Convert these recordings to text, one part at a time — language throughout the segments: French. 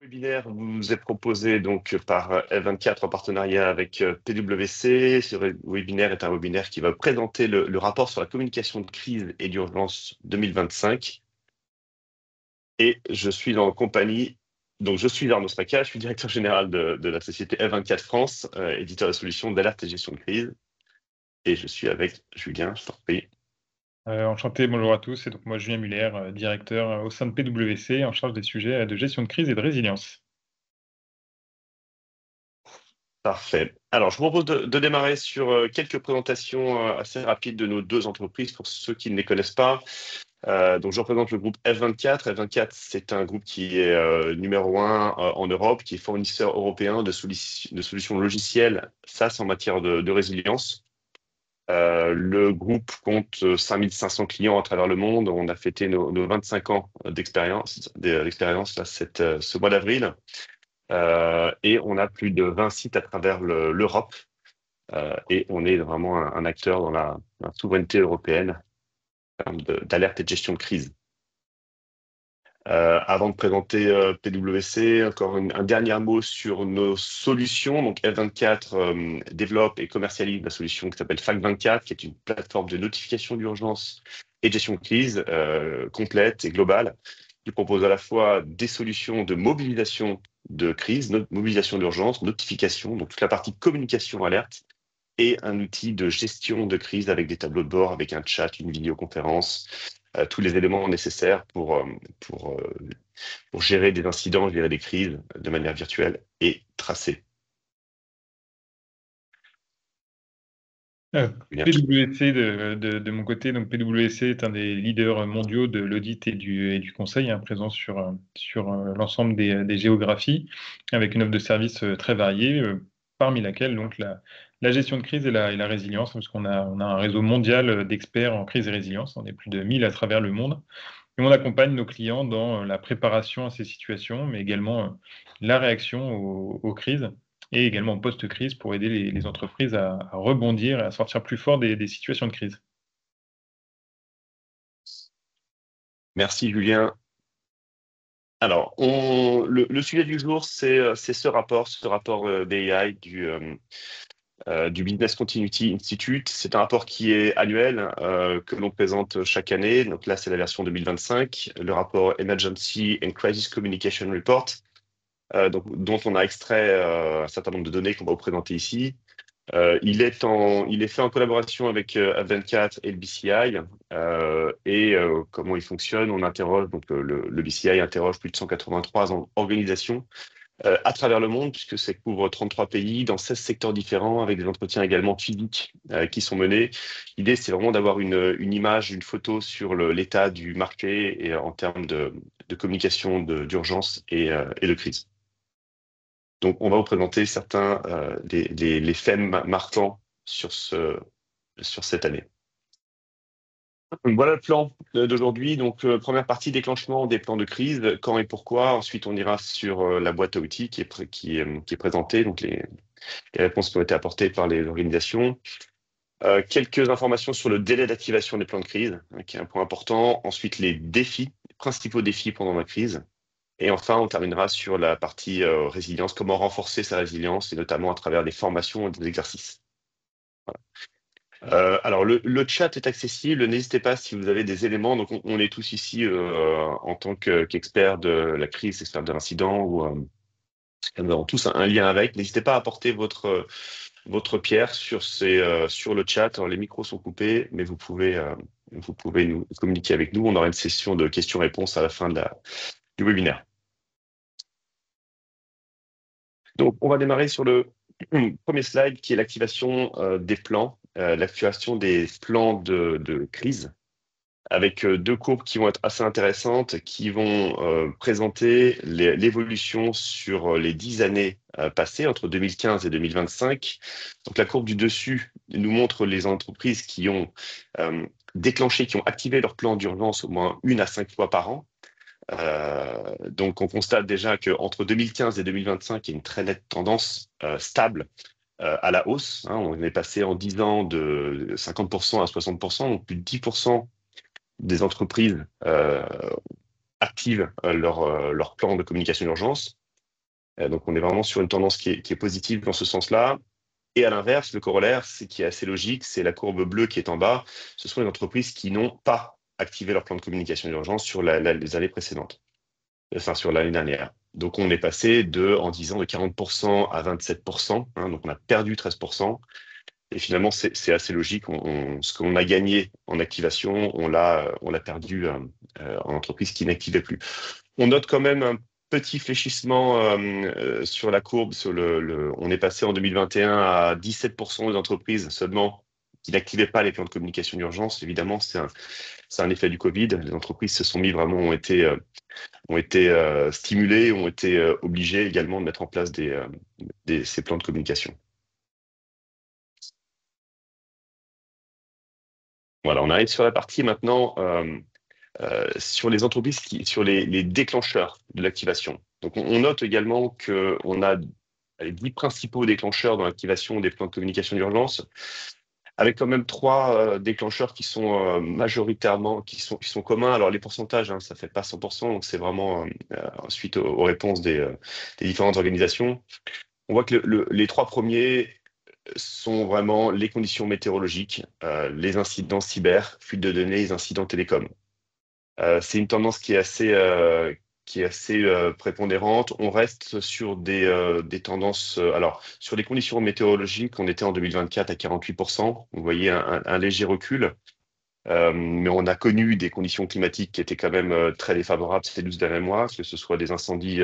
Webinaire vous est proposé donc par F24 en partenariat avec PwC. Ce webinaire est un webinaire qui va présenter le rapport sur la communication de crise et d'urgence 2025. Et je suis en compagnie, donc je suis Arnaud Straka, je suis directeur général de la société F24 France, éditeur de solutions d'alerte et gestion de crise. Et je suis avec Julien, je t'en prie. Enchanté, bonjour à tous. Et donc moi, Julien Muller, directeur au sein de PwC, en charge des sujets de gestion de crise et de résilience. Parfait. Alors, je vous propose de démarrer sur quelques présentations assez rapides de nos deux entreprises pour ceux qui ne les connaissent pas. Donc, je représente le groupe F24. F24, c'est un groupe qui est numéro un en Europe, qui est fournisseur européen de solutions logicielles SaaS en matière de résilience. Le groupe compte 5500 clients à travers le monde. On a fêté nos 25 ans d'expérience là, ce mois d'avril. Et on a plus de 20 sites à travers l'Europe. Et on est vraiment un acteur dans la souveraineté européenne en termes d'alerte et de gestion de crise. Avant de présenter PwC, encore un dernier mot sur nos solutions. Donc F24 développe et commercialise la solution qui s'appelle FAC24, qui est une plateforme de notification d'urgence et de gestion de crise complète et globale, qui propose à la fois des solutions de mobilisation de crise, mobilisation d'urgence, notification, donc toute la partie communication alerte, et un outil de gestion de crise avec des tableaux de bord, avec un chat, une vidéoconférence, tous les éléments nécessaires pour, euh, pour gérer des incidents, gérer des crises de manière virtuelle et tracée. Julien. PwC de mon côté, donc PwC est un des leaders mondiaux de l'audit et du conseil, hein, présent sur l'ensemble des géographies, avec une offre de services très variée, parmi laquelle donc la gestion de crise et la résilience, parce qu'on a un réseau mondial d'experts en crise et résilience. On est plus de 1000 à travers le monde. Et on accompagne nos clients dans la préparation à ces situations, mais également la réaction aux crises et également en post-crise pour aider les entreprises à rebondir et à sortir plus fort des situations de crise. Merci Julien. Alors, le sujet du jour, c'est ce rapport BI du Business Continuity Institute. C'est un rapport qui est annuel, que l'on présente chaque année. Donc là, c'est la version 2025, le rapport Emergency and Crisis Communication Report, dont on a extrait un certain nombre de données qu'on va vous présenter ici. Il est fait en collaboration avec F24 et le BCI. Comment il fonctionne? On interroge, donc le BCI interroge plus de 183 organisations à travers le monde, puisque ça couvre 33 pays dans 16 secteurs différents, avec des entretiens également physiques qui sont menés. L'idée, c'est vraiment d'avoir une image, une photo sur l'état du marché et en termes de communication d'urgence et de crise. Donc, on va vous présenter certains les faits marquants sur cette année. Voilà le plan d'aujourd'hui. Donc, première partie, déclenchement des plans de crise, quand et pourquoi. Ensuite, on ira sur la boîte à outils qui est présentée, donc les réponses qui ont été apportées par les organisations. Quelques informations sur le délai d'activation des plans de crise, hein, qui est un point important. Ensuite, les principaux défis pendant la crise. Et enfin, on terminera sur la partie résilience, comment renforcer sa résilience, et notamment à travers des formations et des exercices. Alors, le chat est accessible. N'hésitez pas si vous avez des éléments. Donc, on est tous ici en tant qu'experts de la crise, experts de l'incident, ou nous avons tous un lien avec. N'hésitez pas à apporter votre pierre sur le chat. Alors, les micros sont coupés, mais vous pouvez nous communiquer avec nous. On aura une session de questions-réponses à la fin du webinaire. Donc, on va démarrer sur le premier slide qui est l'activation des plans, l'activation des plans de crise, avec deux courbes qui vont être assez intéressantes, qui vont présenter l'évolution sur les 10 années passées, entre 2015 et 2025. Donc, la courbe du dessus nous montre les entreprises qui ont déclenché, qui ont activé leur plan d'urgence au moins 1 à 5 fois par an. Donc, on constate déjà qu'entre 2015 et 2025, il y a une très nette tendance stable à la hausse, hein. On est passé en 10 ans de 50% à 60%, donc plus de 10% des entreprises activent leur plan de communication d'urgence. Donc, on est vraiment sur une tendance qui est positive dans ce sens-là. Et à l'inverse, le corollaire, c'est qui est assez logique, c'est la courbe bleue qui est en bas. Ce sont les entreprises qui n'ont pas activé leur plan de communication d'urgence sur les années précédentes, enfin sur l'année dernière. Donc on est passé en 10 ans de 40% à 27%, hein, donc on a perdu 13%. Et finalement, c'est assez logique. Ce qu'on a gagné en activation, on l'a perdu en entreprise qui n'activait plus. On note quand même un petit fléchissement sur la courbe. On est passé en 2021 à 17% des entreprises seulement qui n'activaient pas les plans de communication d'urgence. Évidemment, c'est un effet du Covid. Les entreprises se sont mis vraiment, ont été stimulées, ont été obligées également de mettre en place ces plans de communication. Voilà, on arrive sur la partie maintenant sur les entreprises, sur les déclencheurs de l'activation. Donc, on note également qu'on a les 10 principaux déclencheurs dans l'activation des plans de communication d'urgence, avec quand même 3 déclencheurs qui sont majoritairement, qui sont communs. Alors, les pourcentages, hein, ça fait pas 100%, donc c'est vraiment suite aux réponses des différentes organisations. On voit que les 3 premiers sont vraiment les conditions météorologiques, les incidents cyber, fuite de données, les incidents télécoms. C'est une tendance qui est assez prépondérante. On reste sur des tendances. Alors, sur les conditions météorologiques, on était en 2024 à 48%. Vous voyez un léger recul. Mais on a connu des conditions climatiques qui étaient quand même très défavorables ces 12 derniers mois, que ce soit des incendies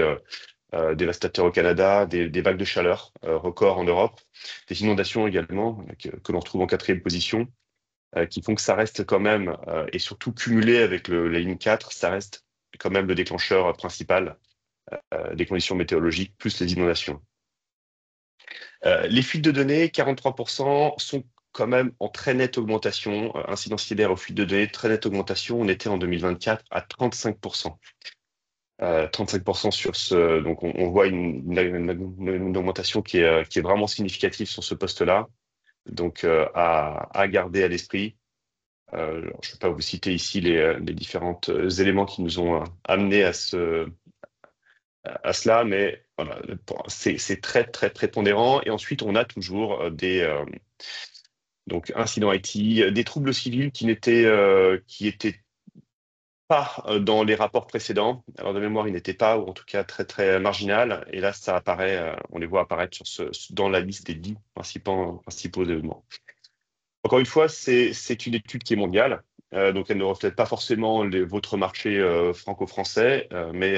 dévastateurs au Canada, des vagues de chaleur records en Europe, des inondations également, que l'on retrouve en 4e position, qui font que ça reste quand même, et surtout cumulé avec la ligne 4, ça reste quand même le déclencheur principal des conditions météorologiques, plus les inondations. Les fuites de données, 43%, sont quand même en très nette augmentation. Incidents cyber aux fuites de données, très nette augmentation. On était en 2024 à 35%. 35% sur ce. Donc, on voit une augmentation qui est vraiment significative sur ce poste-là. Donc, à garder à l'esprit. Je ne vais pas vous citer ici les différents éléments qui nous ont amenés à cela, mais voilà, c'est très, très prépondérant. Et ensuite, on a toujours donc, incidents IT, des troubles civils qui étaient pas dans les rapports précédents. Alors, de mémoire, ils n'étaient pas, ou en tout cas très, très marginal. Et là, ça apparaît, on les voit apparaître dans la liste des 10 principaux éléments. Encore une fois, c'est une étude qui est mondiale, donc elle ne reflète pas forcément votre marché franco-français, mais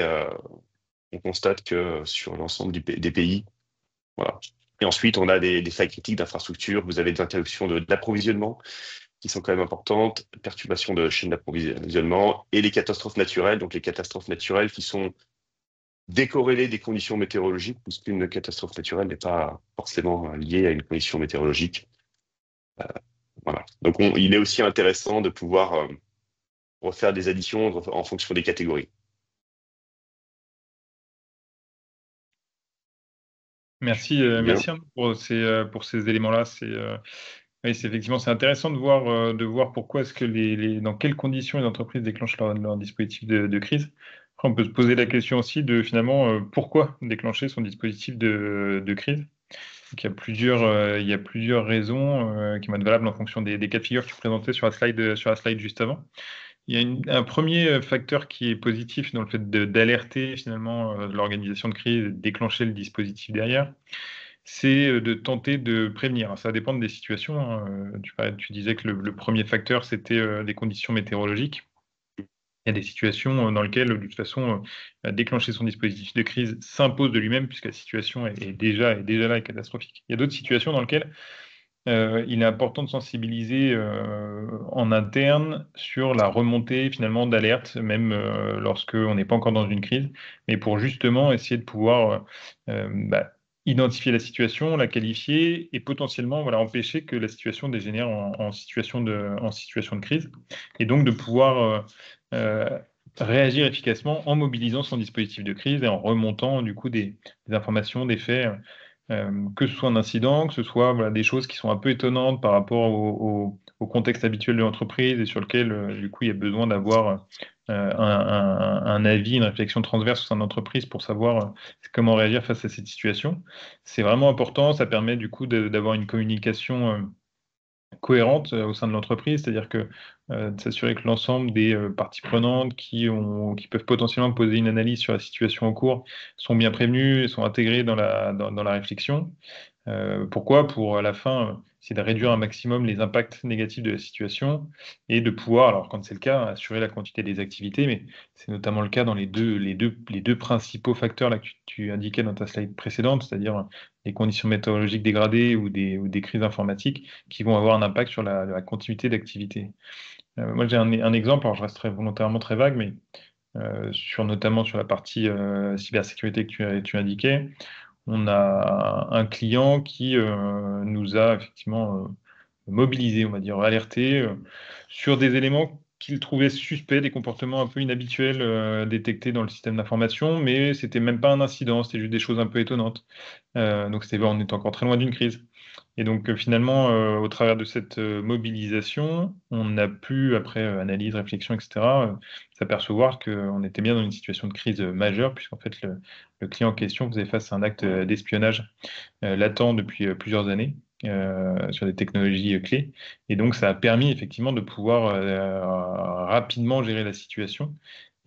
on constate que sur l'ensemble des pays, voilà. Et ensuite, on a des failles critiques d'infrastructure, vous avez des interruptions d'approvisionnement qui sont quand même importantes, perturbations de chaînes d'approvisionnement, et les catastrophes naturelles, donc les catastrophes naturelles qui sont décorrélées des conditions météorologiques, puisqu'une catastrophe naturelle n'est pas forcément liée à une condition météorologique. Voilà. Donc, il est aussi intéressant de pouvoir refaire des additions en fonction des catégories. Merci, Bien. merci pour ces éléments-là. Oui, effectivement, c'est intéressant de voir pourquoi est-ce que dans quelles conditions les entreprises déclenchent leur dispositif de crise. Après, on peut se poser la question aussi de finalement pourquoi déclencher son dispositif de crise. Donc, il y a plusieurs raisons qui vont être valables en fonction des cas de figure que tu présentais sur la slide juste avant. Il y a un premier facteur qui est positif dans le fait d'alerter finalement l'organisation de crise, de déclencher le dispositif derrière, c'est de tenter de prévenir. Ça va dépendre des situations, hein. Tu disais que le premier facteur, c'était les conditions météorologiques. Il y a des situations dans lesquelles, de toute façon, déclencher son dispositif de crise s'impose de lui-même, puisque la situation est déjà là, est catastrophique. Il y a d'autres situations dans lesquelles il est important de sensibiliser en interne sur la remontée finalement d'alerte, même lorsqu'on n'est pas encore dans une crise, mais pour justement essayer de pouvoir identifier la situation, la qualifier et potentiellement voilà, empêcher que la situation dégénère en situation de crise, et donc de pouvoir réagir efficacement en mobilisant son dispositif de crise et en remontant du coup des informations, des faits. Que ce soit un incident, que ce soit voilà, des choses qui sont un peu étonnantes par rapport au contexte habituel de l'entreprise et sur lequel, du coup, il y a besoin d'avoir un avis, une réflexion transverse au sein de l'entreprise pour savoir comment réagir face à cette situation. C'est vraiment important, ça permet du coup d'avoir une communication cohérente au sein de l'entreprise, c'est-à-dire que de s'assurer que l'ensemble des parties prenantes qui peuvent potentiellement poser une analyse sur la situation en cours sont bien prévenues et sont intégrées dans la réflexion. Pourquoi? Pour à la fin, essayer de réduire un maximum les impacts négatifs de la situation et de pouvoir, alors quand c'est le cas, assurer la continuité des activités, mais c'est notamment le cas dans les deux principaux facteurs là, que tu indiquais dans ta slide précédente, c'est-à-dire les conditions météorologiques dégradées ou des crises informatiques qui vont avoir un impact sur la continuité d'activité. Moi, j'ai un exemple, alors je resterai volontairement très vague, mais notamment sur la partie cybersécurité que tu indiquais. On a un client qui nous a effectivement mobilisé, on va dire, alerté sur des éléments qu'il trouvait suspects, des comportements un peu inhabituels détectés dans le système d'information, mais c'était même pas un incident, c'était juste des choses un peu étonnantes. Donc on est encore très loin d'une crise. Et donc finalement, au travers de cette mobilisation, on a pu, après analyse, réflexion, etc., s'apercevoir qu'on était bien dans une situation de crise majeure, puisqu'en fait le client en question faisait face à un acte d'espionnage latent depuis plusieurs années sur des technologies clés. Et donc ça a permis effectivement de pouvoir rapidement gérer la situation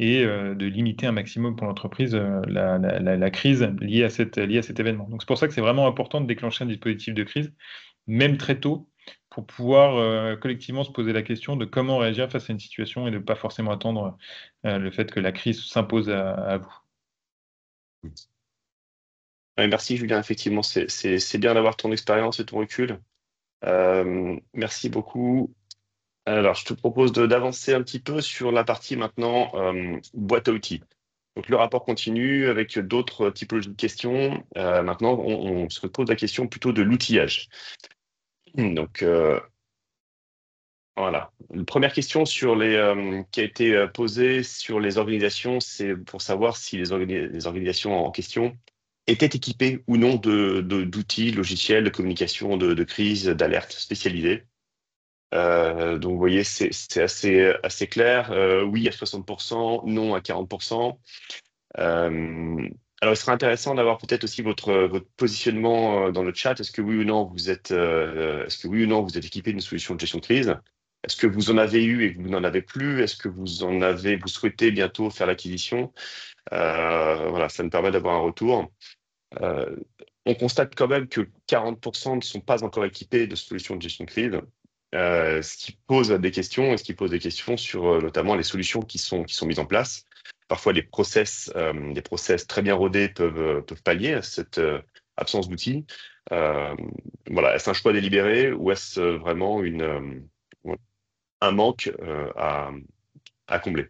et de limiter un maximum pour l'entreprise la crise liée à cet événement. Donc c'est pour ça que c'est vraiment important de déclencher un dispositif de crise, même très tôt, pour pouvoir collectivement se poser la question de comment réagir face à une situation et de ne pas forcément attendre le fait que la crise s'impose à vous. Ouais, merci Julien, effectivement, c'est bien d'avoir ton expérience et ton recul. Merci beaucoup. Alors, je te propose d'avancer un petit peu sur la partie maintenant boîte à outils. Donc, le rapport continue avec d'autres typologies de questions. Maintenant, on se pose la question plutôt de l'outillage. Donc, voilà. La première question qui a été posée sur les organisations, c'est pour savoir si les organisations en question étaient équipées ou non d'outils logiciels de communication, de crise, d'alerte spécialisés. Donc, vous voyez, c'est assez clair. Oui à 60%, non à 40%. Alors, il serait intéressant d'avoir peut-être aussi votre positionnement dans le chat. Est-ce que oui ou non vous êtes équipé d'une solution de gestion de crise? Est-ce que vous en avez eu et que vous n'en avez plus? Est-ce que vous souhaitez bientôt faire l'acquisition? Voilà, ça me permet d'avoir un retour. On constate quand même que 40% ne sont pas encore équipés de solutions de gestion de crise, ce qui pose des questions, et ce qui pose des questions sur notamment les solutions qui sont mises en place. Parfois, des process très bien rodés peuvent pallier à cette absence d'outils. Voilà, est-ce un choix délibéré ou est-ce vraiment un manque à combler?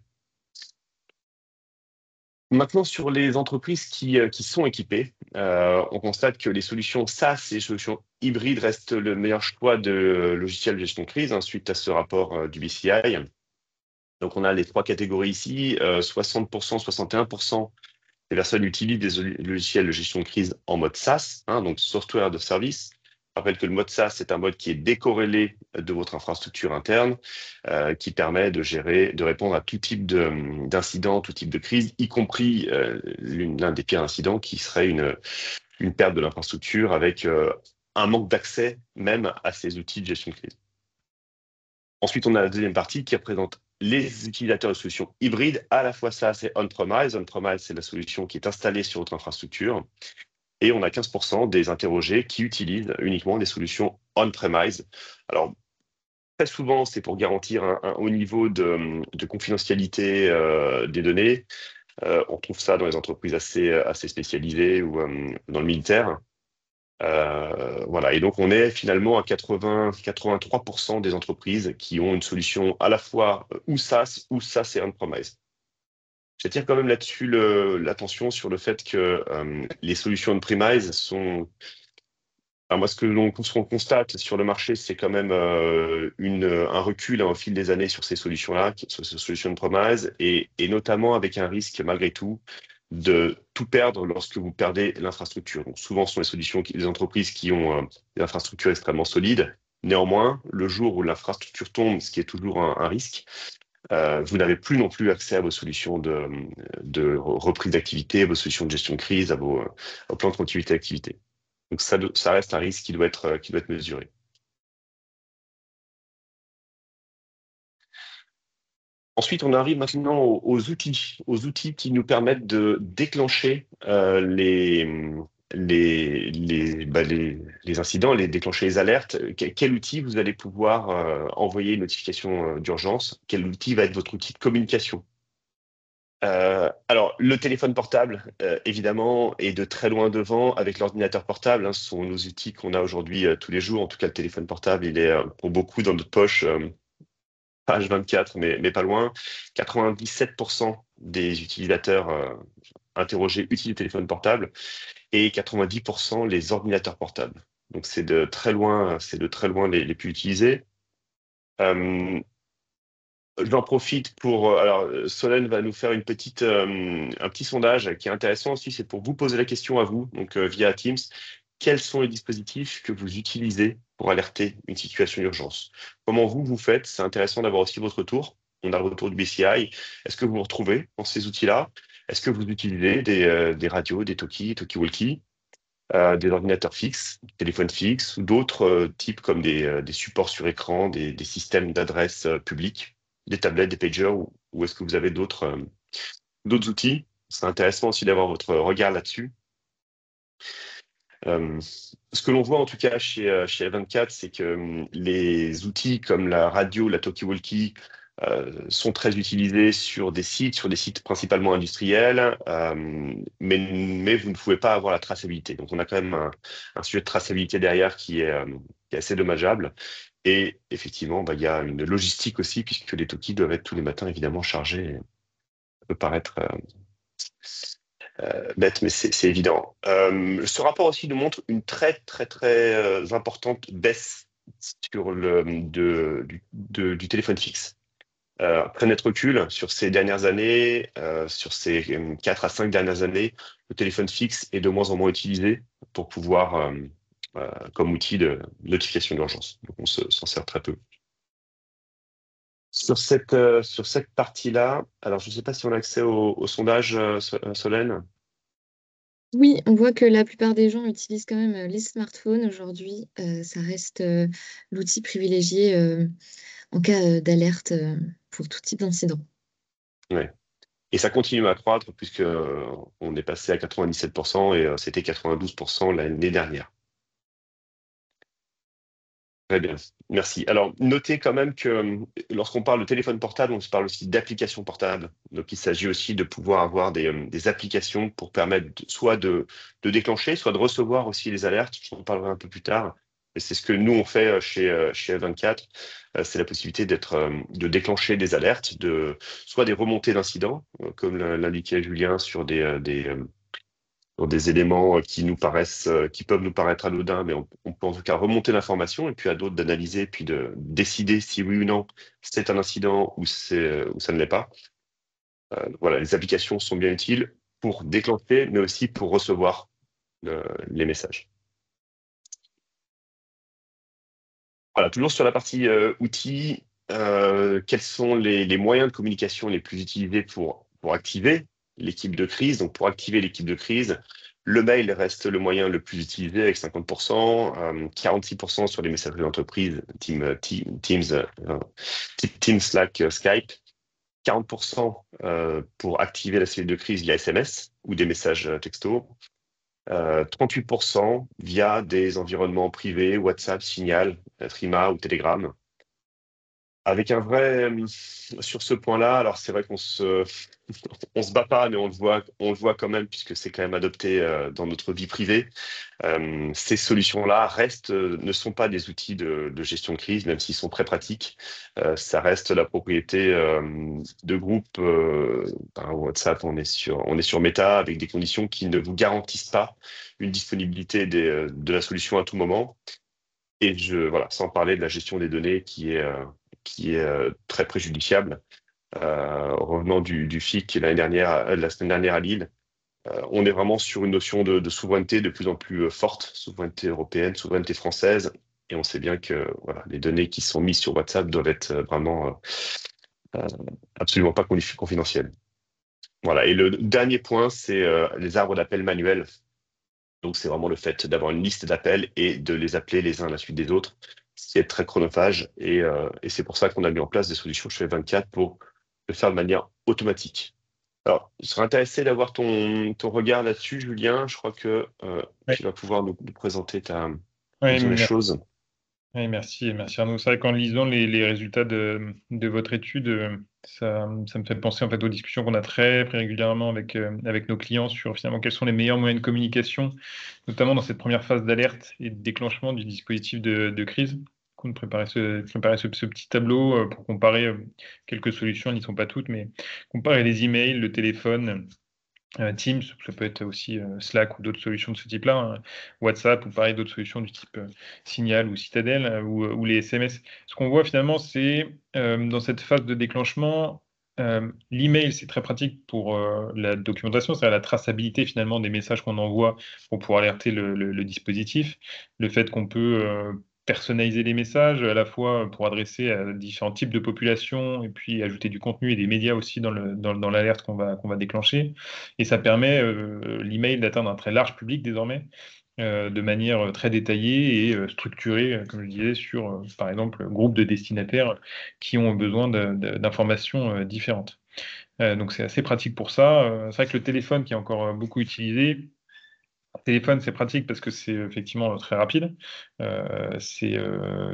Maintenant, sur les entreprises qui sont équipées, on constate que les solutions SaaS et les solutions hybrides restent le meilleur choix de logiciels de gestion de crise, suite à ce rapport du BCI. Donc, on a les trois catégories ici. 60%, 61% des personnes utilisent des logiciels de gestion de crise en mode SaaS, donc Software as a Service. Je rappelle que le mode SaaS est un mode qui est décorrélé de votre infrastructure interne, qui permet de répondre à tout type d'incidents, tout type de crise, y compris l'un des pires incidents qui serait une perte de l'infrastructure avec un manque d'accès même à ces outils de gestion de crise. Ensuite, on a la deuxième partie qui représente les utilisateurs de solutions hybrides, à la fois SaaS et on-premise. On-premise, c'est la solution qui est installée sur votre infrastructure. Et on a 15% des interrogés qui utilisent uniquement des solutions on-premise. Alors, très souvent, c'est pour garantir un haut niveau de confidentialité des données. On trouve ça dans les entreprises assez spécialisées ou dans le militaire. Voilà. Et donc, on est finalement à 83% des entreprises qui ont une solution à la fois ou SaaS et on-premise. J'attire quand même là-dessus l'attention sur le fait que les solutions on-premise sont... Alors moi, ce qu'on constate sur le marché, c'est quand même un recul au fil des années sur ces solutions-là, sur ces solutions on-premise, et notamment avec un risque, malgré tout, de tout perdre lorsque vous perdez l'infrastructure. Donc souvent, ce sont les entreprises qui ont des infrastructures extrêmement solides. Néanmoins, le jour où l'infrastructure tombe, ce qui est toujours un risque, vous n'avez plus non plus accès à vos solutions de reprise d'activité, à vos solutions de gestion de crise, au plan de continuité d'activité. Donc ça reste un risque qui doit être mesuré. Ensuite, on arrive maintenant aux outils qui nous permettent de déclencher les incidents, déclencher les alertes. Quel outil vous allez pouvoir envoyer une notification d'urgence? Quel outil va être votre outil de communication? Alors, le téléphone portable, évidemment, est de très loin devant avec l'ordinateur portable, hein. Ce sont nos outils qu'on a aujourd'hui tous les jours. En tout cas, le téléphone portable, il est pour beaucoup dans notre poche. Page 24, mais pas loin. 97% des utilisateurs interrogés utilisent le téléphone portable et 90% les ordinateurs portables. Donc c'est de très loin les plus utilisés. J'en profite pour. Alors, Solène va nous faire un petit sondage qui est intéressant aussi. C'est pour vous poser la question à vous, donc via Teams. Quels sont les dispositifs que vous utilisez pour alerter une situation d'urgence? Comment vous faites? C'est intéressant d'avoir aussi votre retour. On a le retour du BCI. Est-ce que vous vous retrouvez dans ces outils-là? Est-ce que vous utilisez des radios, des talkie-walkie, des ordinateurs fixes, téléphones fixes ou d'autres types comme des supports sur écran, des systèmes d'adresse publiques, des tablettes, des pagers, ou est-ce que vous avez d'autres outils? C'est intéressant aussi d'avoir votre regard là-dessus. Ce que l'on voit en tout cas chez A24, c'est que les outils comme la radio, la talkie-walkie sont très utilisés sur des sites principalement industriels, mais vous ne pouvez pas avoir la traçabilité. Donc on a quand même un sujet de traçabilité derrière qui est assez dommageable. Et effectivement, il y a une logistique aussi, puisque les talkies doivent être tous les matins évidemment chargés. Ça peut paraître bête, mais c'est évident. Ce rapport aussi nous montre une très importante baisse sur du téléphone fixe. Après notre recul sur ces dernières années, sur ces 4 à 5 dernières années, le téléphone fixe est de moins en moins utilisé pour pouvoir, comme outil de notification d'urgence. Donc on s'en sert très peu. Sur cette partie-là, alors je ne sais pas si on a accès au sondage, Solène. Oui, on voit que la plupart des gens utilisent quand même les smartphones aujourd'hui. Ça reste l'outil privilégié en cas d'alerte pour tout type d'incident. Ouais. Et ça continue à croître puisque on est passé à 97% et c'était 92% l'année dernière. Très bien, merci. Alors, notez quand même que lorsqu'on parle de téléphone portable, on se parle aussi d'applications portables. Donc, il s'agit aussi de pouvoir avoir des applications pour permettre soit de déclencher, soit de recevoir aussi les alertes. J'en parlerai un peu plus tard. Et c'est ce que nous, on fait chez F24. C'est la possibilité de déclencher des alertes, soit des remontées d'incidents, comme l'indiquait Julien, sur des éléments qui peuvent nous paraître anodins, mais on peut en tout cas remonter l'information et puis à d'autres d'analyser puis de décider si oui ou non c'est un incident ou ça ne l'est pas. Voilà, les applications sont bien utiles pour déclencher, mais aussi pour recevoir les messages. Voilà, toujours sur la partie outils, quels sont les moyens de communication les plus utilisés pour activer l'équipe de crise? Donc, pour activer l'équipe de crise, le mail reste le moyen le plus utilisé avec 50%, 46% sur les messageries d'entreprise, Teams, Slack, Skype, 40% pour activer la cellule de crise via SMS ou des messages texto, 38% via des environnements privés, WhatsApp, Signal, Threema ou Telegram. Avec un vrai, sur ce point-là, alors c'est vrai on se bat pas, mais on le voit quand même, puisque c'est quand même adopté dans notre vie privée. Ces solutions-là ne sont pas des outils de gestion de crise, même s'ils sont très pratiques. Ça reste la propriété de groupes. Par WhatsApp, on est sur Meta avec des conditions qui ne vous garantissent pas une disponibilité de la solution à tout moment. Et voilà, sans parler de la gestion des données qui est très préjudiciable. Revenant du FIC la semaine dernière à Lille, on est vraiment sur une notion de souveraineté de plus en plus forte, souveraineté européenne, souveraineté française, et on sait bien que voilà, les données qui sont mises sur WhatsApp doivent être vraiment euh, absolument pas confidentiel. Voilà. Et le dernier point, c'est les arbres d'appel manuels. Donc, c'est vraiment le fait d'avoir une liste d'appels et de les appeler les uns à la suite des autres, ce qui est très chronophage. Et c'est pour ça qu'on a mis en place des solutions chez 24 pour le faire de manière automatique. Alors, je serais intéressé d'avoir ton regard là-dessus, Julien. Je crois que Oui, tu vas pouvoir nous présenter ta oui, vision des choses. oui, merci Arnaud. C'est vrai qu'en lisant les résultats de votre étude, ça me fait penser en fait aux discussions qu'on a très régulièrement avec nos clients sur finalement quels sont les meilleurs moyens de communication, notamment dans cette première phase d'alerte et de déclenchement du dispositif de crise. On préparait ce petit tableau pour comparer quelques solutions, elles n'y sont pas toutes, mais comparer les emails, le téléphone. Teams, ça peut être aussi Slack ou d'autres solutions de ce type-là, hein, WhatsApp ou pareil d'autres solutions du type Signal ou Citadel ou les SMS. Ce qu'on voit finalement, c'est dans cette phase de déclenchement, l'email, c'est très pratique pour la documentation, c'est-à-dire la traçabilité finalement des messages qu'on envoie pour pouvoir alerter le dispositif. Le fait qu'on peut personnaliser les messages à la fois pour adresser à différents types de populations et puis ajouter du contenu et des médias aussi dans l'alerte qu'on va déclencher. Et ça permet l'email d'atteindre un très large public désormais, de manière très détaillée et structurée, comme je disais, sur, par exemple, groupe de destinataires qui ont besoin d'informations différentes. Donc c'est assez pratique pour ça. C'est vrai que le téléphone qui est encore beaucoup utilisé, téléphone, c'est pratique parce que c'est effectivement très rapide, c'est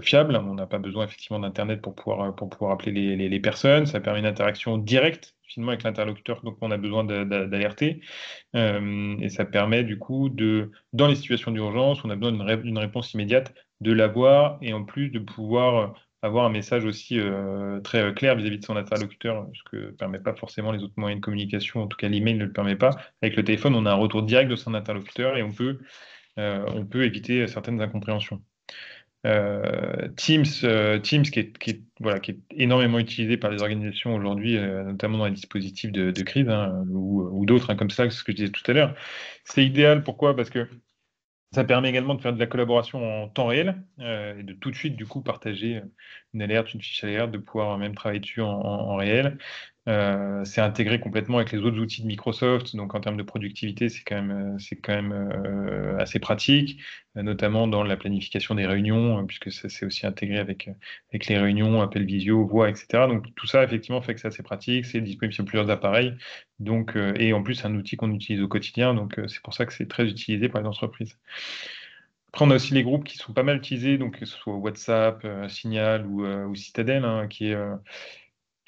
fiable. On n'a pas besoin effectivement d'Internet pour pouvoir appeler les personnes. Ça permet une interaction directe finalement avec l'interlocuteur donc on a besoin d'alerter. Et ça permet du coup dans les situations d'urgence, on a besoin d'une réponse immédiate, de l'avoir et en plus de pouvoir avoir un message aussi très clair vis-à-vis de son interlocuteur, ce que ne permet pas forcément les autres moyens de communication, en tout cas l'email ne le permet pas. Avec le téléphone, on a un retour direct de son interlocuteur et on peut éviter certaines incompréhensions. Teams voilà, qui est énormément utilisé par les organisations aujourd'hui, notamment dans les dispositifs de crise hein, ou d'autres, hein, comme ça, ce que je disais tout à l'heure. C'est idéal, pourquoi? Parce que ça permet également de faire de la collaboration en temps réel et de tout de suite, du coup, partager une alerte, une fiche alerte, de pouvoir même travailler dessus en réel. C'est intégré complètement avec les autres outils de Microsoft, donc en termes de productivité, c'est quand même assez pratique, notamment dans la planification des réunions, puisque ça c'est aussi intégré avec les réunions, appels visio, voix, etc. Donc tout ça effectivement fait que c'est assez pratique, c'est disponible sur plusieurs appareils, donc et en plus c'est un outil qu'on utilise au quotidien, donc c'est pour ça que c'est très utilisé par les entreprises. Après, on a aussi les groupes qui sont pas mal utilisés, donc que ce soit WhatsApp, Signal ou Citadel, hein, qui est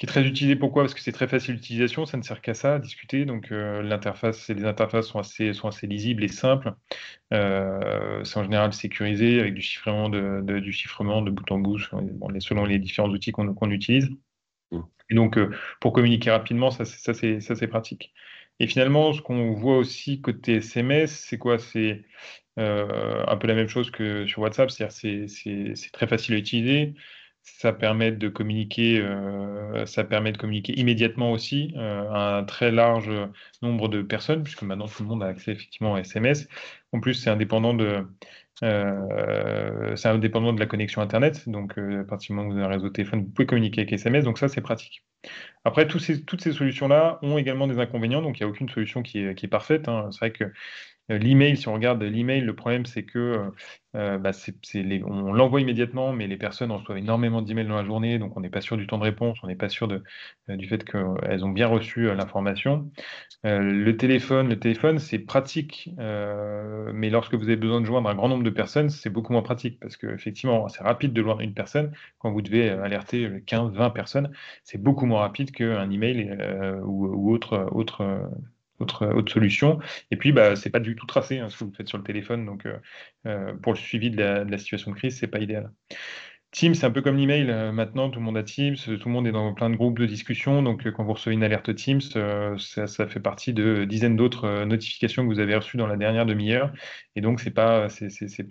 très utilisé. Pourquoi? Parce que c'est très facile d'utilisation, ça ne sert qu'à ça, à discuter. Donc les interfaces sont assez lisibles et simples. C'est en général sécurisé avec du chiffrement du chiffrement de bout en bout selon les différents outils qu'on utilise. Mm. Et donc pour communiquer rapidement, ça c'est pratique. Et finalement, ce qu'on voit aussi côté SMS, c'est quoi? C'est un peu la même chose que sur WhatsApp, c'est-à-dire c'est très facile à utiliser. Ça permet de communiquer immédiatement aussi à un très large nombre de personnes, puisque maintenant tout le monde a accès effectivement à SMS. En plus, c'est indépendant de la connexion Internet. Donc, à partir du moment où vous avez un réseau téléphone, vous pouvez communiquer avec SMS. Donc, ça, c'est pratique. Après, toutes ces solutions-là ont également des inconvénients. Donc, il n'y a aucune solution qui est parfaite, hein. C'est vrai que l'email, si on regarde l'email, le problème c'est que bah, on l'envoie immédiatement, mais les personnes reçoivent énormément d'emails dans la journée, donc on n'est pas sûr du temps de réponse, on n'est pas sûr du fait qu'elles ont bien reçu l'information. Le téléphone, c'est pratique, mais lorsque vous avez besoin de joindre un grand nombre de personnes, c'est beaucoup moins pratique parce qu'effectivement, c'est rapide de joindre une personne. Quand vous devez alerter 15, 20 personnes, c'est beaucoup moins rapide qu'un email ou autre solution. Et puis, bah, c'est pas du tout tracé hein, ce que vous faites sur le téléphone, donc pour le suivi de la situation de crise, c'est pas idéal. Teams, c'est un peu comme l'email. Maintenant, tout le monde a Teams, tout le monde est dans plein de groupes de discussion. Donc, quand vous recevez une alerte Teams, ça fait partie de dizaines d'autres notifications que vous avez reçues dans la dernière demi-heure. Et donc, c'est pas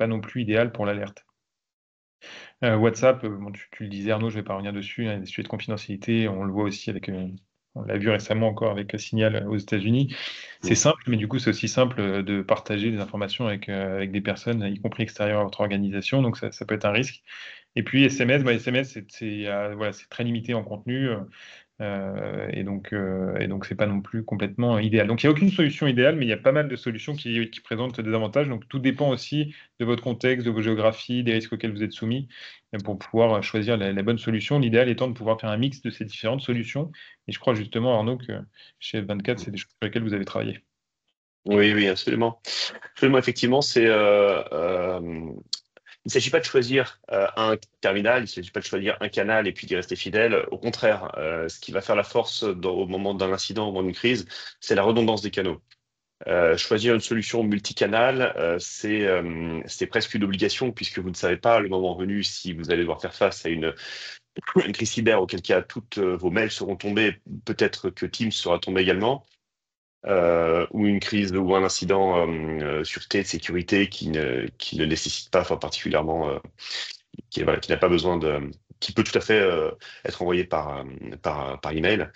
non plus idéal pour l'alerte. WhatsApp, bon, tu le disais, Arnaud, je vais pas revenir dessus. Hein, il y a des sujets de confidentialité. On le voit aussi on l'a vu récemment encore avec Signal aux États-Unis. C'est Mm. simple, mais du coup, c'est aussi simple de partager des informations avec des personnes, y compris extérieures à votre organisation. Donc, ça peut être un risque. Et puis SMS, bah, SMS, voilà, c'est très limité en contenu. Et donc, c'est pas non plus complètement idéal. Donc, il n'y a aucune solution idéale, mais il y a pas mal de solutions qui présentent des avantages. Donc, tout dépend aussi de votre contexte, de vos géographies, des risques auxquels vous êtes soumis, pour pouvoir choisir la bonne solution. L'idéal étant de pouvoir faire un mix de ces différentes solutions. Et je crois justement, Arnaud, que chez F24, c'est des choses sur lesquelles vous avez travaillé. Oui, oui, absolument. Absolument, effectivement, il ne s'agit pas de choisir un terminal, il ne s'agit pas de choisir un canal et puis d'y rester fidèle. Au contraire, ce qui va faire la force au moment d'un incident, au moment d'une crise, c'est la redondance des canaux. Choisir une solution multicanal, c'est presque une obligation puisque vous ne savez pas le moment venu si vous allez devoir faire face à une crise cyber, auquel cas toutes vos mails seront tombés, peut-être que Teams sera tombé également, ou une crise ou un incident sûreté, de sécurité qui ne nécessite pas, enfin particulièrement, voilà, qui n'a pas besoin qui peut tout à fait être envoyé par email.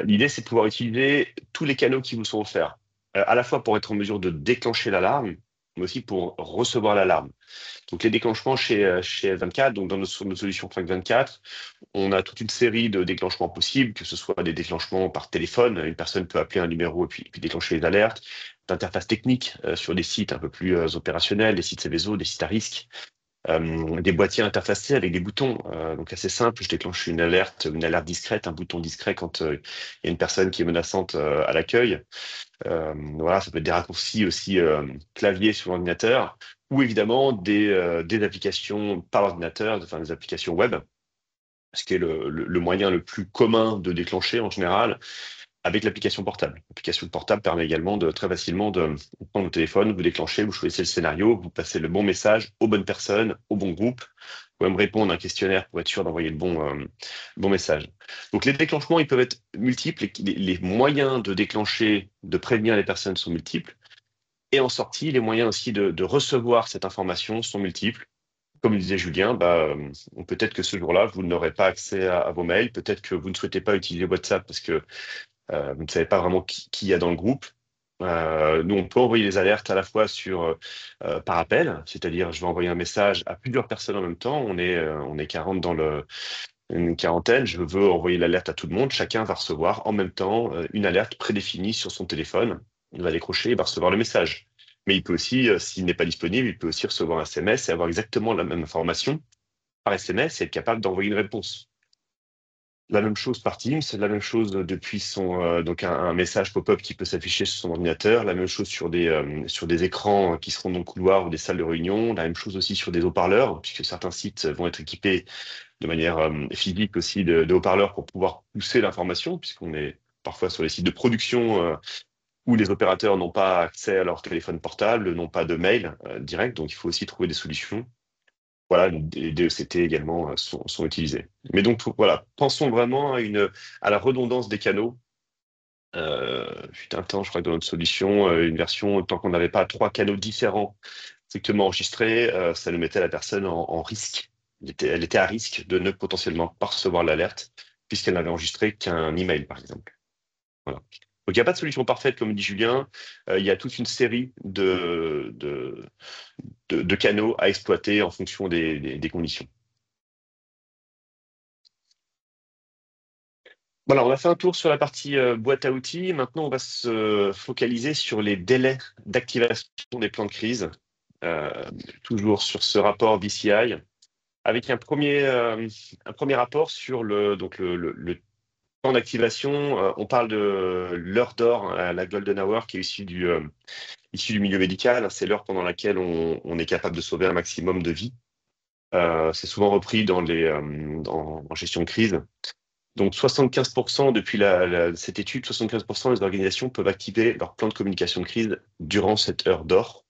L'idée, c'est de pouvoir utiliser tous les canaux qui vous sont offerts, à la fois pour être en mesure de déclencher l'alarme, mais aussi pour recevoir l'alarme. Donc les déclenchements chez F24, donc dans nos solutions Fnac 24, on a toute une série de déclenchements possibles, que ce soit des déclenchements par téléphone, une personne peut appeler un numéro et puis déclencher les alertes, d'interfaces techniques sur des sites un peu plus opérationnels, des sites Céveso, des sites à risque, des boîtiers interfacés avec des boutons. Donc assez simple, je déclenche une alerte discrète, un bouton discret quand il y a une personne qui est menaçante à l'accueil. Voilà, ça peut être des raccourcis aussi clavier sur l'ordinateur, ou évidemment des applications par ordinateur, enfin des applications web, ce qui est le moyen le plus commun de déclencher en général, avec l'application portable. L'application portable permet également de très facilement de prendre le téléphone, vous déclenchez, vous choisissez le scénario, vous passez le bon message aux bonnes personnes, au bon groupe. Vous pouvez me répondre à un questionnaire pour être sûr d'envoyer le bon message. Donc les déclenchements, ils peuvent être multiples, les moyens de déclencher, de prévenir les personnes sont multiples. Et en sortie, les moyens aussi de recevoir cette information sont multiples. Comme le disait Julien, peut-être que ce jour-là, vous n'aurez pas accès à vos mails, peut-être que vous ne souhaitez pas utiliser WhatsApp parce que vous ne savez pas vraiment qui y a dans le groupe. Nous, on peut envoyer des alertes à la fois par appel, c'est-à-dire je vais envoyer un message à plusieurs personnes en même temps. On est 40 dans une quarantaine. Je veux envoyer l'alerte à tout le monde. Chacun va recevoir en même temps une alerte prédéfinie sur son téléphone. Il va décrocher et va recevoir le message. Mais il peut aussi, s'il n'est pas disponible, il peut aussi recevoir un SMS et avoir exactement la même information par SMS et être capable d'envoyer une réponse. La même chose par Teams, la même chose depuis donc un message pop-up qui peut s'afficher sur son ordinateur, la même chose sur des écrans qui seront dans le couloir ou des salles de réunion, la même chose aussi sur des haut-parleurs, puisque certains sites vont être équipés de manière physique aussi de haut-parleurs pour pouvoir pousser l'information, puisqu'on est parfois sur les sites de production où les opérateurs n'ont pas accès à leur téléphone portable, n'ont pas de mail direct, donc il faut aussi trouver des solutions. Voilà, les DECT également sont utilisés. Mais donc voilà, pensons vraiment à la redondance des canaux. Fut un temps, je crois que dans notre solution, une version, tant qu'on n'avait pas 3 canaux différents strictement enregistrés, ça nous mettait la personne en risque. Elle était à risque de ne potentiellement pas recevoir l'alerte, puisqu'elle n'avait enregistré qu'un email, par exemple. Voilà. Donc, il n'y a pas de solution parfaite, comme dit Julien. Il y a toute une série de canaux à exploiter en fonction des conditions. Voilà, on a fait un tour sur la partie boîte à outils. Maintenant, on va se focaliser sur les délais d'activation des plans de crise, euh, toujours sur ce rapport BCI, avec un premier rapport sur le temps d'activation. On parle de l'heure d'or, hein, la golden hour, qui est issue du milieu médical. C'est l'heure pendant laquelle on est capable de sauver un maximum de vies. C'est souvent repris en gestion de crise. Donc 75% depuis cette étude, 75% des organisations peuvent activer leur plan de communication de crise durant cette heure d'or,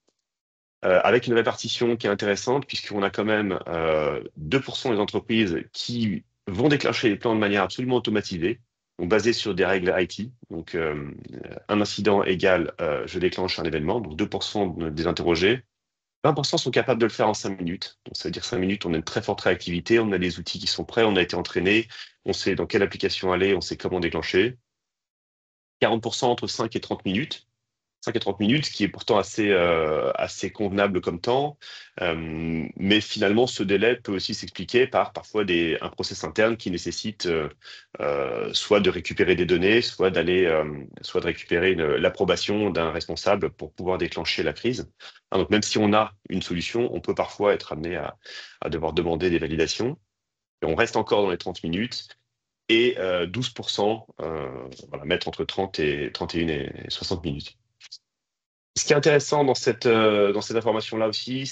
avec une répartition qui est intéressante, puisqu'on a quand même 2% des entreprises qui vont déclencher les plans de manière absolument automatisée, donc basée sur des règles IT. Donc un incident égale je déclenche un événement, donc 2% des interrogés. 20% sont capables de le faire en 5 minutes. Donc, ça veut dire 5 minutes, on a une très forte réactivité, on a des outils qui sont prêts, on a été entraîné, on sait dans quelle application aller, on sait comment déclencher. 40% entre 5 et 30 minutes. 5 à 30 minutes, ce qui est pourtant assez convenable comme temps. Mais finalement, ce délai peut aussi s'expliquer par parfois un process interne qui nécessite soit de récupérer des données, soit de récupérer l'approbation d'un responsable pour pouvoir déclencher la crise. Donc même si on a une solution, on peut parfois être amené à devoir demander des validations. Et on reste encore dans les 30 minutes. Et 12%, mettre entre 31 et 60 minutes. Ce qui est intéressant dans cette information-là aussi,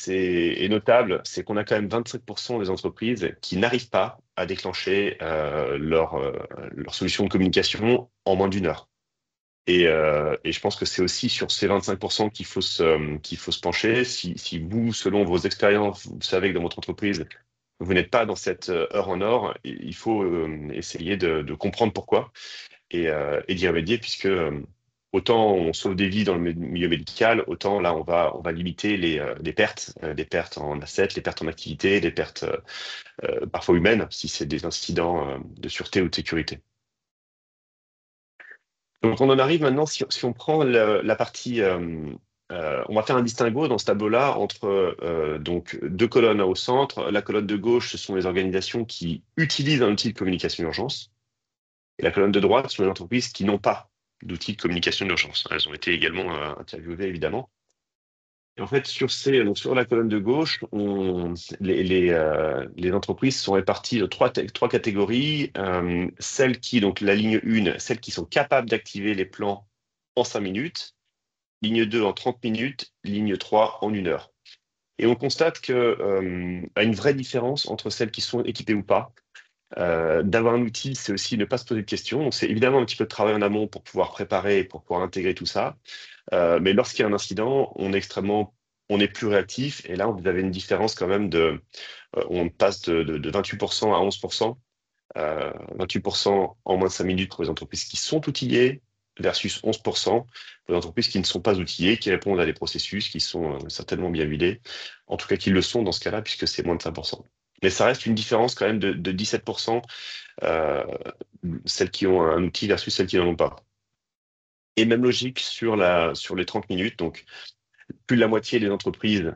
et notable, c'est qu'on a quand même 25% des entreprises qui n'arrivent pas à déclencher leur solution de communication en moins d'une heure. Et je pense que c'est aussi sur ces 25% qu'il faut se pencher. Si vous, selon vos expériences, vous savez que dans votre entreprise, vous n'êtes pas dans cette heure en or, il faut essayer de comprendre pourquoi et d'y remédier, puisque autant on sauve des vies dans le milieu médical, autant là on va limiter les pertes en assets, les pertes en activité, les pertes parfois humaines, si c'est des incidents de sûreté ou de sécurité. Donc on en arrive maintenant, si on prend la partie, on va faire un distinguo dans ce tableau-là entre donc deux colonnes au centre. La colonne de gauche, ce sont les organisations qui utilisent un outil de communication d'urgence. Et la colonne de droite, ce sont les entreprises qui n'ont pas d'outils de communication d'urgence. Elles ont été également interviewées, évidemment. Et en fait, donc sur la colonne de gauche, les entreprises sont réparties de trois catégories. Celles qui, donc la ligne 1, celles qui sont capables d'activer les plans en 5 minutes, ligne 2 en 30 minutes, ligne 3 en 1 heure. Et on constate qu'il y a une vraie différence entre celles qui sont équipées ou pas. D'avoir un outil, c'est aussi ne pas se poser de questions. Donc, c'est évidemment un petit peu de travail en amont pour pouvoir préparer, pour pouvoir intégrer tout ça. Mais lorsqu'il y a un incident, on est plus réactif. Et là, vous avez une différence quand même on passe de 28% à 11%. 28% en moins de 5 minutes pour les entreprises qui sont outillées versus 11% pour les entreprises qui ne sont pas outillées, qui répondent à des processus qui sont certainement bien huilés. En tout cas, qui le sont dans ce cas-là, puisque c'est moins de 5%. Mais ça reste une différence quand même de 17%, celles qui ont un outil versus celles qui n'en ont pas. Et même logique sur les 30 minutes. Donc, plus de la moitié des entreprises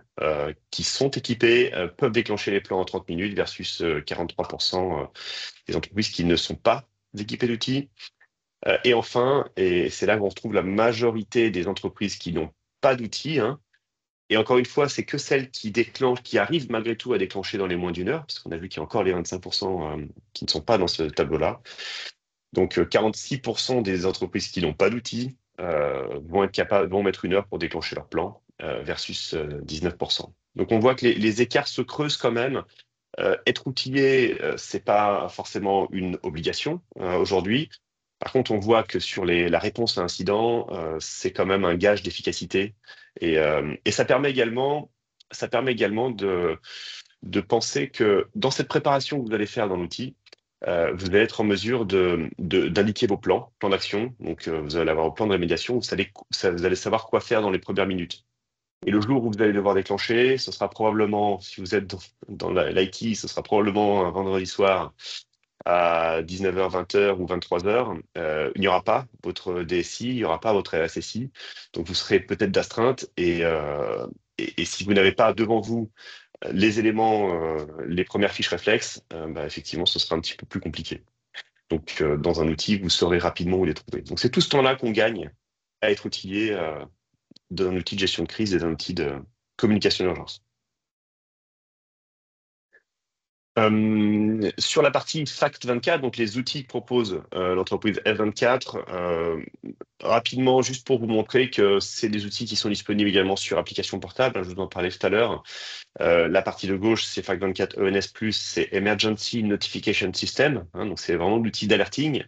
qui sont équipées peuvent déclencher les plans en 30 minutes versus 43% des entreprises qui ne sont pas équipées d'outils. Et enfin, et c'est là qu'on retrouve la majorité des entreprises qui n'ont pas d'outils, hein. Et encore une fois, c'est que celles qui arrivent malgré tout à déclencher dans les moins d'une heure, parce qu'on a vu qu'il y a encore les 25% qui ne sont pas dans ce tableau-là. Donc 46% des entreprises qui n'ont pas d'outils vont mettre 1 heure pour déclencher leur plan, versus 19%. Donc on voit que les écarts se creusent quand même. Être outillé, c'est pas forcément une obligation aujourd'hui. Par contre, on voit que sur la réponse à l'incident, c'est quand même un gage d'efficacité. Et ça permet également de penser que dans cette préparation que vous allez faire dans l'outil, vous allez être en mesure d'indiquer vos plans d'action. Donc, vous allez avoir un plan de rémédiation, vous allez savoir quoi faire dans les premières minutes. Et le jour où vous allez devoir déclencher, ce sera probablement, si vous êtes dans l'IT, ce sera probablement un vendredi soir à 19h, 20h ou 23h. Il n'y aura pas votre DSI, il n'y aura pas votre RSSI. Donc, vous serez peut-être d'astreinte. Et si vous n'avez pas devant vous les éléments, les premières fiches réflexes, effectivement, ce sera un petit peu plus compliqué. Donc, dans un outil, vous saurez rapidement où les trouver. Donc, c'est tout ce temps-là qu'on gagne à être outillé d'un outil de gestion de crise et d'un outil de communication d'urgence. Sur la partie Fact24, donc les outils que propose l'entreprise F24, rapidement, juste pour vous montrer que c'est des outils qui sont disponibles également sur application portable, je vous en parlais tout à l'heure. La partie de gauche, c'est Fact24 ENS+, c'est Emergency Notification System, donc c'est vraiment l'outil d'alerting.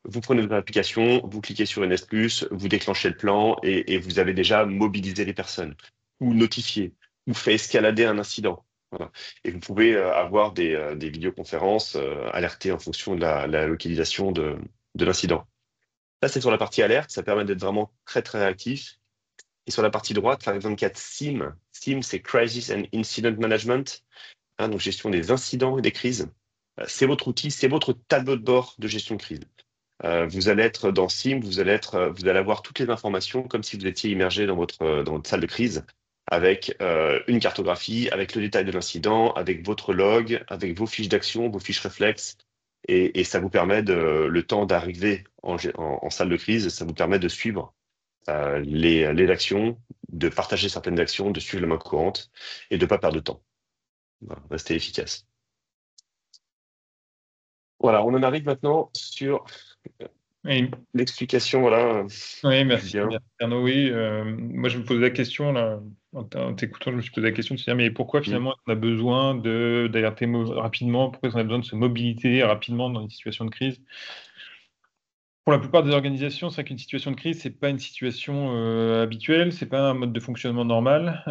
Vous prenez votre application, vous cliquez sur ENS+, vous déclenchez le plan et vous avez déjà mobilisé les personnes, ou notifié, ou fait escalader un incident. Voilà. Et vous pouvez avoir des vidéoconférences alertées en fonction de la localisation de l'incident. Ça, c'est sur la partie alerte, ça permet d'être vraiment très, très réactif. Et sur la partie droite, Fact24 SIM. SIM, c'est Crisis and Incident Management, donc gestion des incidents et des crises. C'est votre outil, c'est votre tableau de bord de gestion de crise. Vous allez être dans SIM, vous allez avoir toutes les informations comme si vous étiez immergé dans votre salle de crise, avec une cartographie, avec le détail de l'incident, avec votre log, avec vos fiches d'action, vos fiches réflexes. Et ça vous permet le temps d'arriver en salle de crise, ça vous permet de suivre les actions, de partager certaines actions, de suivre la main courante et de ne pas perdre de temps. Voilà, rester efficace. Voilà, on en arrive maintenant sur Et l'explication. Voilà, oui, merci, Julien. merci Arnaud. Oui, moi je me posais la question, là, en t'écoutant, je me suis posé la question de se dire, mais pourquoi finalement on a besoin d'alerter rapidement, pourquoi on a besoin de se mobiliser rapidement dans une situation de crise? Pour la plupart des organisations, c'est vrai qu'une situation de crise, c'est pas une situation habituelle, c'est pas un mode de fonctionnement normal,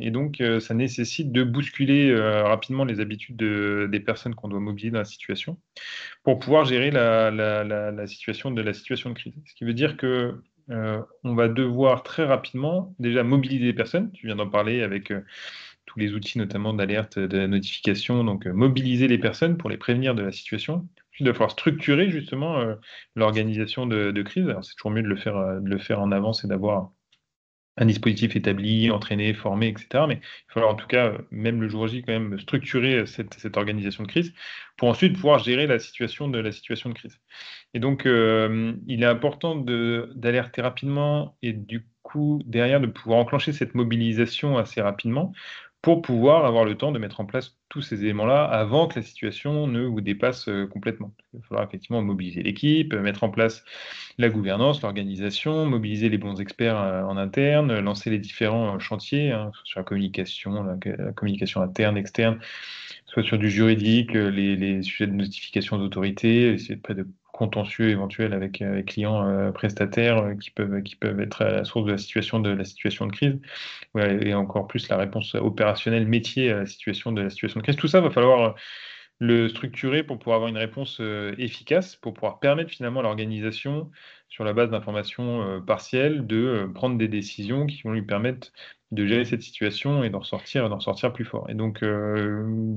et donc ça nécessite de bousculer rapidement les habitudes des personnes qu'on doit mobiliser dans la situation pour pouvoir gérer la situation de crise. Ce qui veut dire que on va devoir très rapidement déjà mobiliser les personnes. Tu viens d'en parler avec tous les outils, notamment d'alerte, de notification, donc mobiliser les personnes pour les prévenir de la situation. Puis il va falloir structurer justement l'organisation de crise. Alors c'est toujours mieux de le faire en avance et d'avoir un dispositif établi, entraîné, formé, etc. Mais il va falloir en tout cas, même le jour J, quand même structurer cette organisation de crise pour ensuite pouvoir gérer la situation de crise. Et donc, il est important d'alerter rapidement et du coup, derrière, de pouvoir enclencher cette mobilisation assez rapidement pour pouvoir avoir le temps de mettre en place tous ces éléments-là avant que la situation ne vous dépasse complètement. Il va falloir effectivement mobiliser l'équipe, mettre en place la gouvernance, l'organisation, mobiliser les bons experts en interne, lancer les différents chantiers sur la communication interne, externe, soit sur du juridique, les sujets de notification d'autorité, essayer de contentieux éventuels avec clients prestataires qui peuvent être à la source de la situation de crise, ouais, et encore plus la réponse opérationnelle métier à la situation de crise. Tout ça va falloir le structurer pour pouvoir avoir une réponse efficace, pour pouvoir permettre finalement à l'organisation, sur la base d'informations partielles, de prendre des décisions qui vont lui permettre de gérer cette situation et d'en sortir plus fort. Et donc,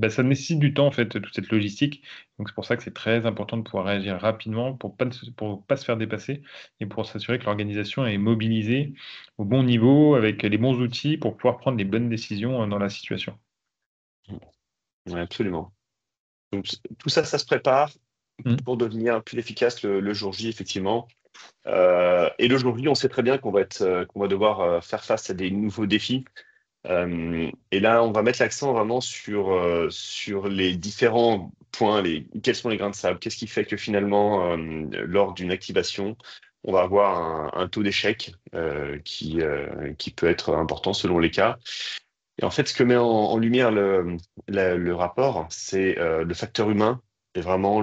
ça nécessite du temps, en fait, toute cette logistique. Donc, c'est pour ça que c'est très important de pouvoir réagir rapidement pour pas se faire dépasser et pour s'assurer que l'organisation est mobilisée au bon niveau, avec les bons outils pour pouvoir prendre les bonnes décisions dans la situation. Oui, absolument. Donc, tout ça, ça se prépare Mmh. pour devenir plus efficace le jour J, effectivement. Et le jour J, on sait très bien qu'on va devoir faire face à des nouveaux défis. Et là, on va mettre l'accent vraiment sur les différents points, quels sont les grains de sable, qu'est-ce qui fait que finalement, lors d'une activation, on va avoir un taux d'échec qui peut être important selon les cas. Et en fait, ce que met en lumière le rapport, c'est le facteur humain est vraiment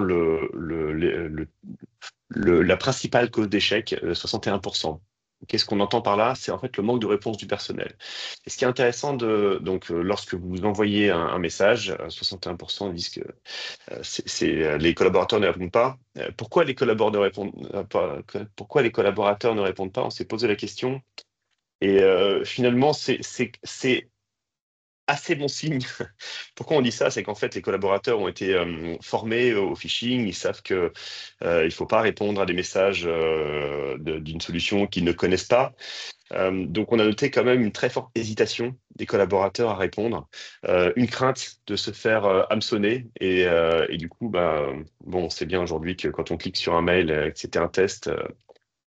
la principale cause d'échec, 61%. Qu'est-ce qu'on entend par là? C'est en fait le manque de réponse du personnel. Et ce qui est intéressant, donc, lorsque vous envoyez un message, 61% disent que les collaborateurs ne répondent pas. Pourquoi les collaborateurs ne répondent pas? Pourquoi les collaborateurs ne répondent pas? On s'est posé la question. Et finalement, c'est assez bon signe. Pourquoi on dit ça? C'est qu'en fait, les collaborateurs ont été formés au phishing. Ils savent que il faut pas répondre à des messages d'une solution qu'ils ne connaissent pas. Donc, on a noté quand même une très forte hésitation des collaborateurs à répondre, une crainte de se faire hameçonner. Et du coup, bon, on sait bien aujourd'hui que quand on clique sur un mail et que c'était un test,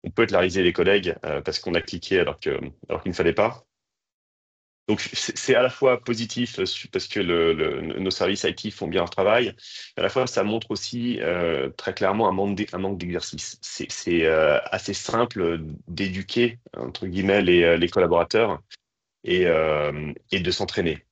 on peut éclariser les collègues parce qu'on a cliqué alors qu'il ne fallait pas. Donc, c'est à la fois positif parce que nos services IT font bien leur travail, mais à la fois, ça montre aussi très clairement un manque d'exercice. C'est assez simple d'éduquer, entre guillemets, les collaborateurs et de s'entraîner.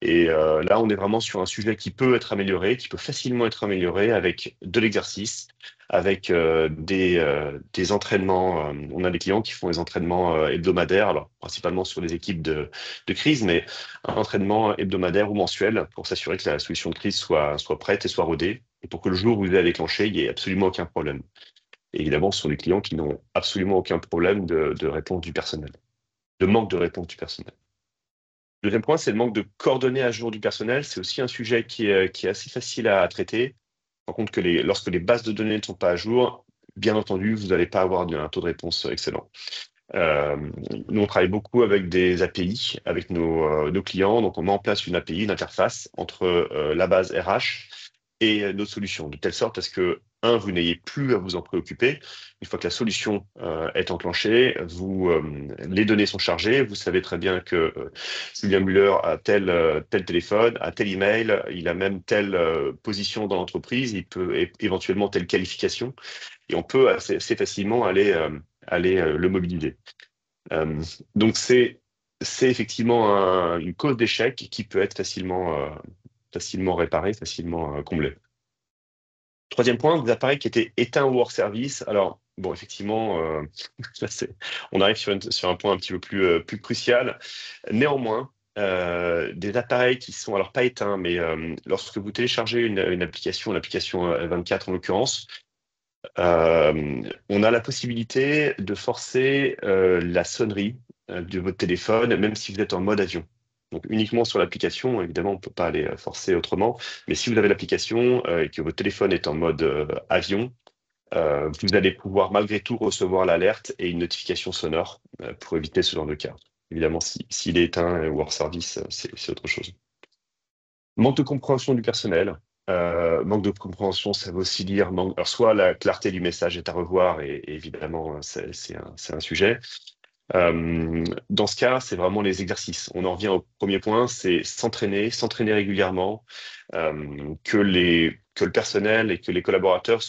Et là, on est vraiment sur un sujet qui peut être amélioré, qui peut facilement être amélioré avec de l'exercice, avec des entraînements. On a des clients qui font des entraînements hebdomadaires, alors principalement sur les équipes de crise, mais un entraînement hebdomadaire ou mensuel pour s'assurer que la solution de crise soit prête et soit rodée, et pour que le jour où vous allez déclencher, il n'y ait absolument aucun problème. Et évidemment, ce sont des clients qui n'ont absolument aucun problème de réponse du personnel, de manque de réponse du personnel. Deuxième point, c'est le manque de coordonnées à jour du personnel. C'est aussi un sujet qui est assez facile à traiter. On rend compte que lorsque les bases de données ne sont pas à jour, bien entendu, vous n'allez pas avoir un taux de réponse excellent. Nous, on travaille beaucoup avec des API, avec nos clients. Donc, on met en place une API, une interface entre la base RH et nos solutions, de telle sorte à ce que, vous n'ayez plus à vous en préoccuper. Une fois que la solution est enclenchée, les données sont chargées. Vous savez très bien que Julien Muller a tel téléphone, a tel email, il a même telle position dans l'entreprise, il peut éventuellement telle qualification, et on peut assez facilement aller le mobiliser. Donc c'est effectivement une cause d'échec qui peut être facilement réparée, facilement comblée. Troisième point, des appareils qui étaient éteints au hors service. Alors, bon, effectivement, on arrive sur un point un petit peu plus crucial. Néanmoins, des appareils qui sont, alors pas éteints, mais lorsque vous téléchargez une application, l'application 24 en l'occurrence, on a la possibilité de forcer la sonnerie de votre téléphone, même si vous êtes en mode avion. Donc uniquement sur l'application, évidemment, on ne peut pas aller forcer autrement. Mais si vous avez l'application et que votre téléphone est en mode avion, vous allez pouvoir malgré tout recevoir l'alerte et une notification sonore pour éviter ce genre de cas. Évidemment, s'il est éteint ou hors service, c'est autre chose. Manque de compréhension du personnel. Manque de compréhension, ça veut aussi dire alors soit la clarté du message est à revoir, et évidemment, c'est un sujet. Dans ce cas, c'est vraiment les exercices. On en revient au premier point, c'est s'entraîner régulièrement, que le personnel et que les collaborateurs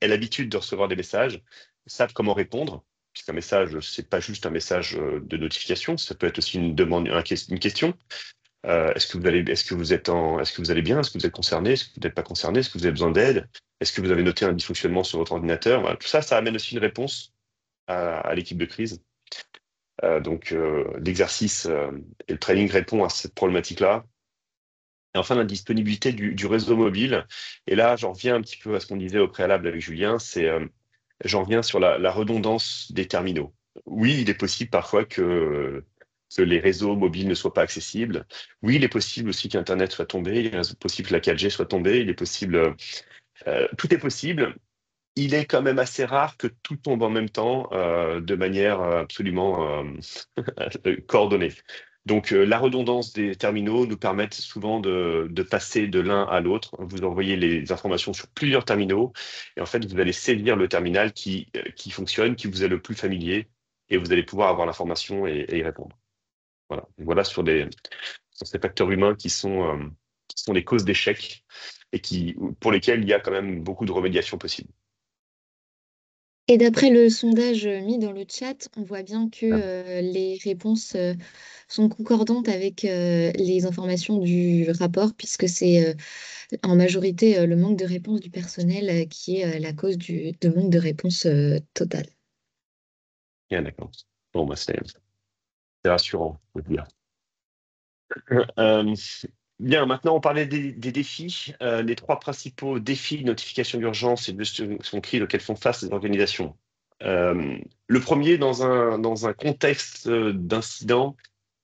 aient l'habitude de recevoir des messages, savent comment répondre, puisqu'un message, c'est pas juste un message de notification, ça peut être aussi une demande, une question. Est-ce que vous allez bien? Est-ce que vous êtes concerné? Est-ce que vous n'êtes pas concerné? Est-ce que vous avez besoin d'aide? Est-ce que vous avez noté un dysfonctionnement sur votre ordinateur? Voilà, tout ça, ça amène aussi une réponse à l'équipe de crise. Donc, l'exercice et le training répond à cette problématique-là. Et enfin, la disponibilité du réseau mobile. Et là, j'en reviens un petit peu à ce qu'on disait au préalable avec Julien, j'en reviens sur la redondance des terminaux. Oui, il est possible parfois que les réseaux mobiles ne soient pas accessibles. Oui, il est possible aussi qu'Internet soit tombé, il est possible que la 4G soit tombée, tout est possible. Il est quand même assez rare que tout tombe en même temps de manière absolument coordonnée. Donc, la redondance des terminaux nous permet souvent de passer de l'un à l'autre. Vous envoyez les informations sur plusieurs terminaux et en fait, vous allez saisir le terminal qui fonctionne, qui vous est le plus familier, et vous allez pouvoir avoir l'information et y répondre. Voilà sur ces facteurs humains qui sont les causes d'échec et pour lesquels il y a quand même beaucoup de remédiation possible. Et d'après le sondage mis dans le chat, on voit bien que Ah. les réponses sont concordantes avec les informations du rapport, puisque c'est en majorité le manque de réponse du personnel qui est la cause de manque de réponse totale. Bien, d'accord. Bon, bah, c'est rassurant, je veux dire. Bien, maintenant on parlait des défis. Les trois principaux défis de notification d'urgence et de gestion de crise auxquels font face les organisations. Le premier, dans un contexte d'incident,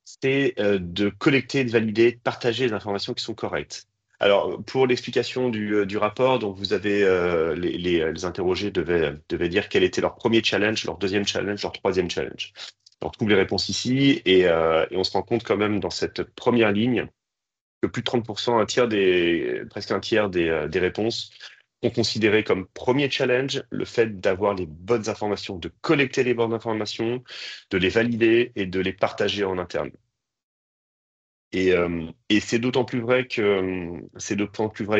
c'est de collecter, de valider, de partager les informations qui sont correctes. Alors, pour l'explication du rapport, donc vous avez les interrogés devaient dire quel était leur premier challenge, leur deuxième challenge, leur troisième challenge. On retrouve les réponses ici, et on se rend compte quand même dans cette première ligne que plus de 30%, presque un tiers des réponses ont considéré comme premier challenge le fait d'avoir les bonnes informations, de collecter les bonnes informations, de les valider et de les partager en interne. Et c'est d'autant plus vrai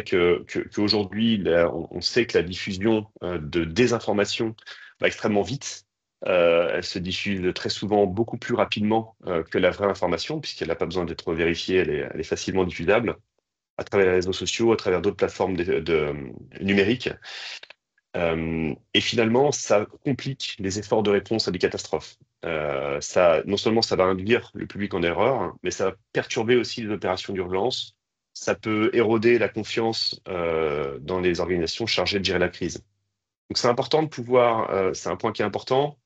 qu'aujourd'hui, on sait que la diffusion de désinformation va extrêmement vite. Elle se diffuse très souvent beaucoup plus rapidement que la vraie information, puisqu'elle n'a pas besoin d'être vérifiée, elle est facilement diffusable à travers les réseaux sociaux, à travers d'autres plateformes numériques. Et finalement, ça complique les efforts de réponse à des catastrophes. Non seulement ça va induire le public en erreur, hein, mais ça va perturber aussi les opérations d'urgence. Ça peut éroder la confiance dans les organisations chargées de gérer la crise. Donc c'est important de c'est un point qui est important,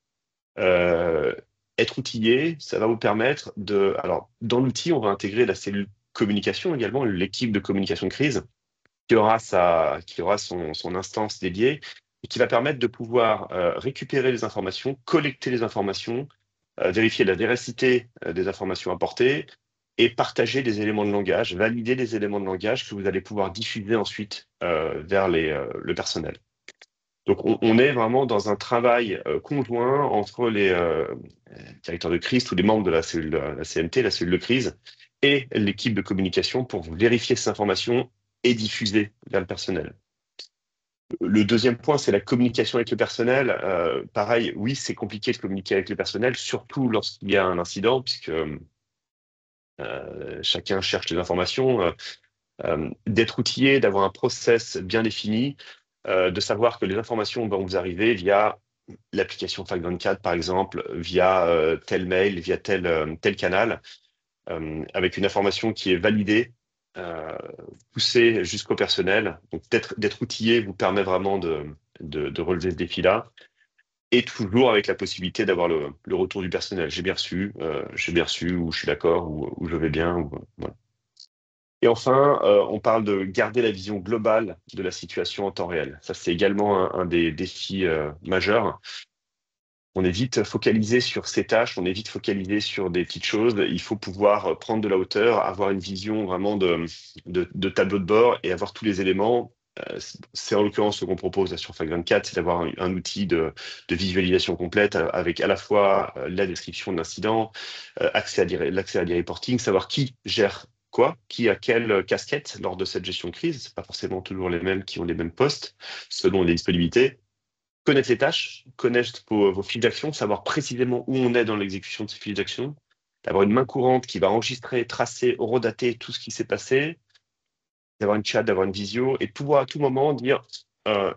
être outillé, ça va vous permettre alors dans l'outil, on va intégrer la cellule communication également, l'équipe de communication de crise, qui aura son instance dédiée. et qui va permettre de pouvoir récupérer les informations, collecter les informations, vérifier la véracité des informations apportées et partager des éléments de langage, valider des éléments de langage que vous allez pouvoir diffuser ensuite vers le personnel. Donc, on est vraiment dans un travail conjoint entre les directeurs de crise, tous les membres de la cellule, la CMT, la cellule de crise, et l'équipe de communication pour vérifier ces informations et diffuser vers le personnel. Le deuxième point, c'est la communication avec le personnel. Pareil, oui, c'est compliqué de communiquer avec le personnel, surtout lorsqu'il y a un incident, puisque chacun cherche les informations. D'être outillé, d'avoir un process bien défini, de savoir que les informations vont vous arriver via l'application Fact24, par exemple, via tel mail, via tel canal, avec une information qui est validée, poussée jusqu'au personnel. Donc, d'être outillé vous permet vraiment de relever ce défi-là. Et toujours avec la possibilité d'avoir le retour du personnel. J'ai bien reçu, ou je suis d'accord, ou je vais bien. Voilà. Et enfin, on parle de garder la vision globale de la situation en temps réel. Ça, c'est également un des défis majeurs. On est vite focalisé sur ces tâches, on est vite focalisé sur des petites choses. Il faut pouvoir prendre de la hauteur, avoir une vision vraiment de tableau de bord et avoir tous les éléments. C'est en l'occurrence ce qu'on propose là, sur Fact24, c'est d'avoir un outil de visualisation complète avec à la fois la description de l'incident, l'accès à des reporting, savoir qui gère quoi, qui a quelle casquette lors de cette gestion de crise. C'est pas forcément toujours les mêmes qui ont les mêmes postes selon les disponibilités. Connaître les tâches, connaître vos fiches d'action, savoir précisément où on est dans l'exécution de ces fiches d'action, d'avoir une main courante qui va enregistrer, tracer, horodater tout ce qui s'est passé, d'avoir une chat, d'avoir une visio, et pouvoir à tout moment dire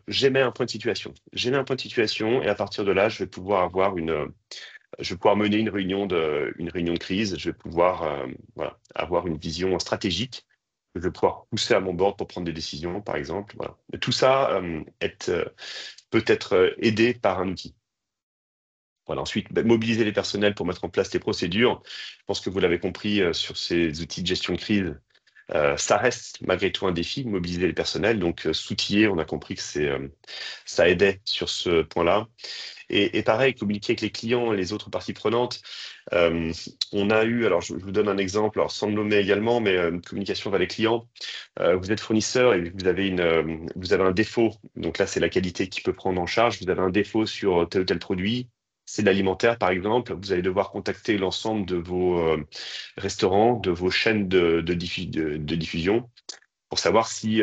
j'émets un point de situation. J'émets un point de situation, et à partir de là, je vais pouvoir mener une réunion de crise, je vais pouvoir avoir une vision stratégique, je vais pouvoir pousser à mon board pour prendre des décisions, par exemple. Voilà. Et tout ça peut être aidé par un outil. Voilà. Ensuite, mobiliser les personnels pour mettre en place les procédures. Je pense que vous l'avez compris sur ces outils de gestion de crise. Ça reste malgré tout un défi de mobiliser les personnels. Donc, s'outiller, on a compris que ça aidait sur ce point-là. Et pareil, communiquer avec les clients et les autres parties prenantes. On a eu, alors je vous donne un exemple, alors sans le nommer également, mais une communication vers les clients. Vous êtes fournisseur et vous avez un défaut. Donc là, c'est la qualité qui peut prendre en charge. Vous avez un défaut sur tel ou tel produit. C'est de l'alimentaire, par exemple. Vous allez devoir contacter l'ensemble de vos restaurants, de vos chaînes de diffusion pour savoir si,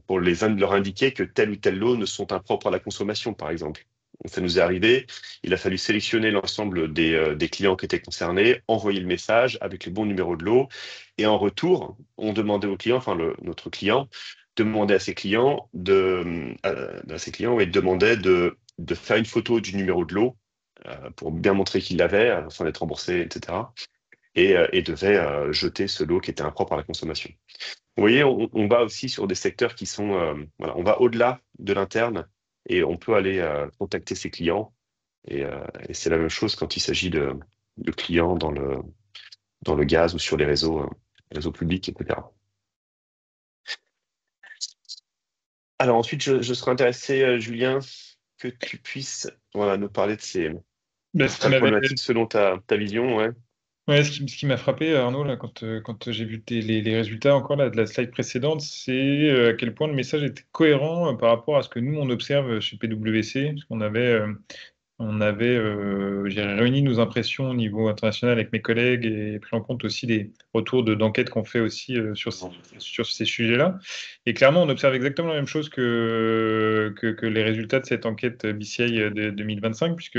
pour leur indiquer que tel ou tel lot ne sont impropres à la consommation, par exemple. Donc, ça nous est arrivé. Il a fallu sélectionner l'ensemble des clients qui étaient concernés, envoyer le message avec les bons numéros de lot. Et en retour, on demandait aux clients, enfin notre client, demandait à ses clients et demandait de faire une photo du numéro de lot pour bien montrer qu'il l'avait, afin d'être remboursé, etc. Et devait jeter ce lot qui était impropre à la consommation. Vous voyez, on va aussi sur des secteurs qui sont, on va au-delà de l'interne et on peut aller contacter ses clients. Et c'est la même chose quand il s'agit de clients dans le gaz ou sur les réseaux publics, etc. Alors ensuite, je serais intéressé, Julien, que tu puisses nous parler de ces problématiques selon ta vision. Ouais. Ouais, ce qui m'a frappé, Arnaud, là, quand j'ai vu les résultats encore là, de la slide précédente, c'est à quel point le message était cohérent par rapport à ce que nous, on observe chez PwC, parce qu'on avait j'ai réuni nos impressions au niveau international avec mes collègues et pris en compte aussi les retours d'enquête qu'on fait aussi sur ces sujets-là. Et clairement, on observe exactement la même chose que les résultats de cette enquête BCI de 2025, puisque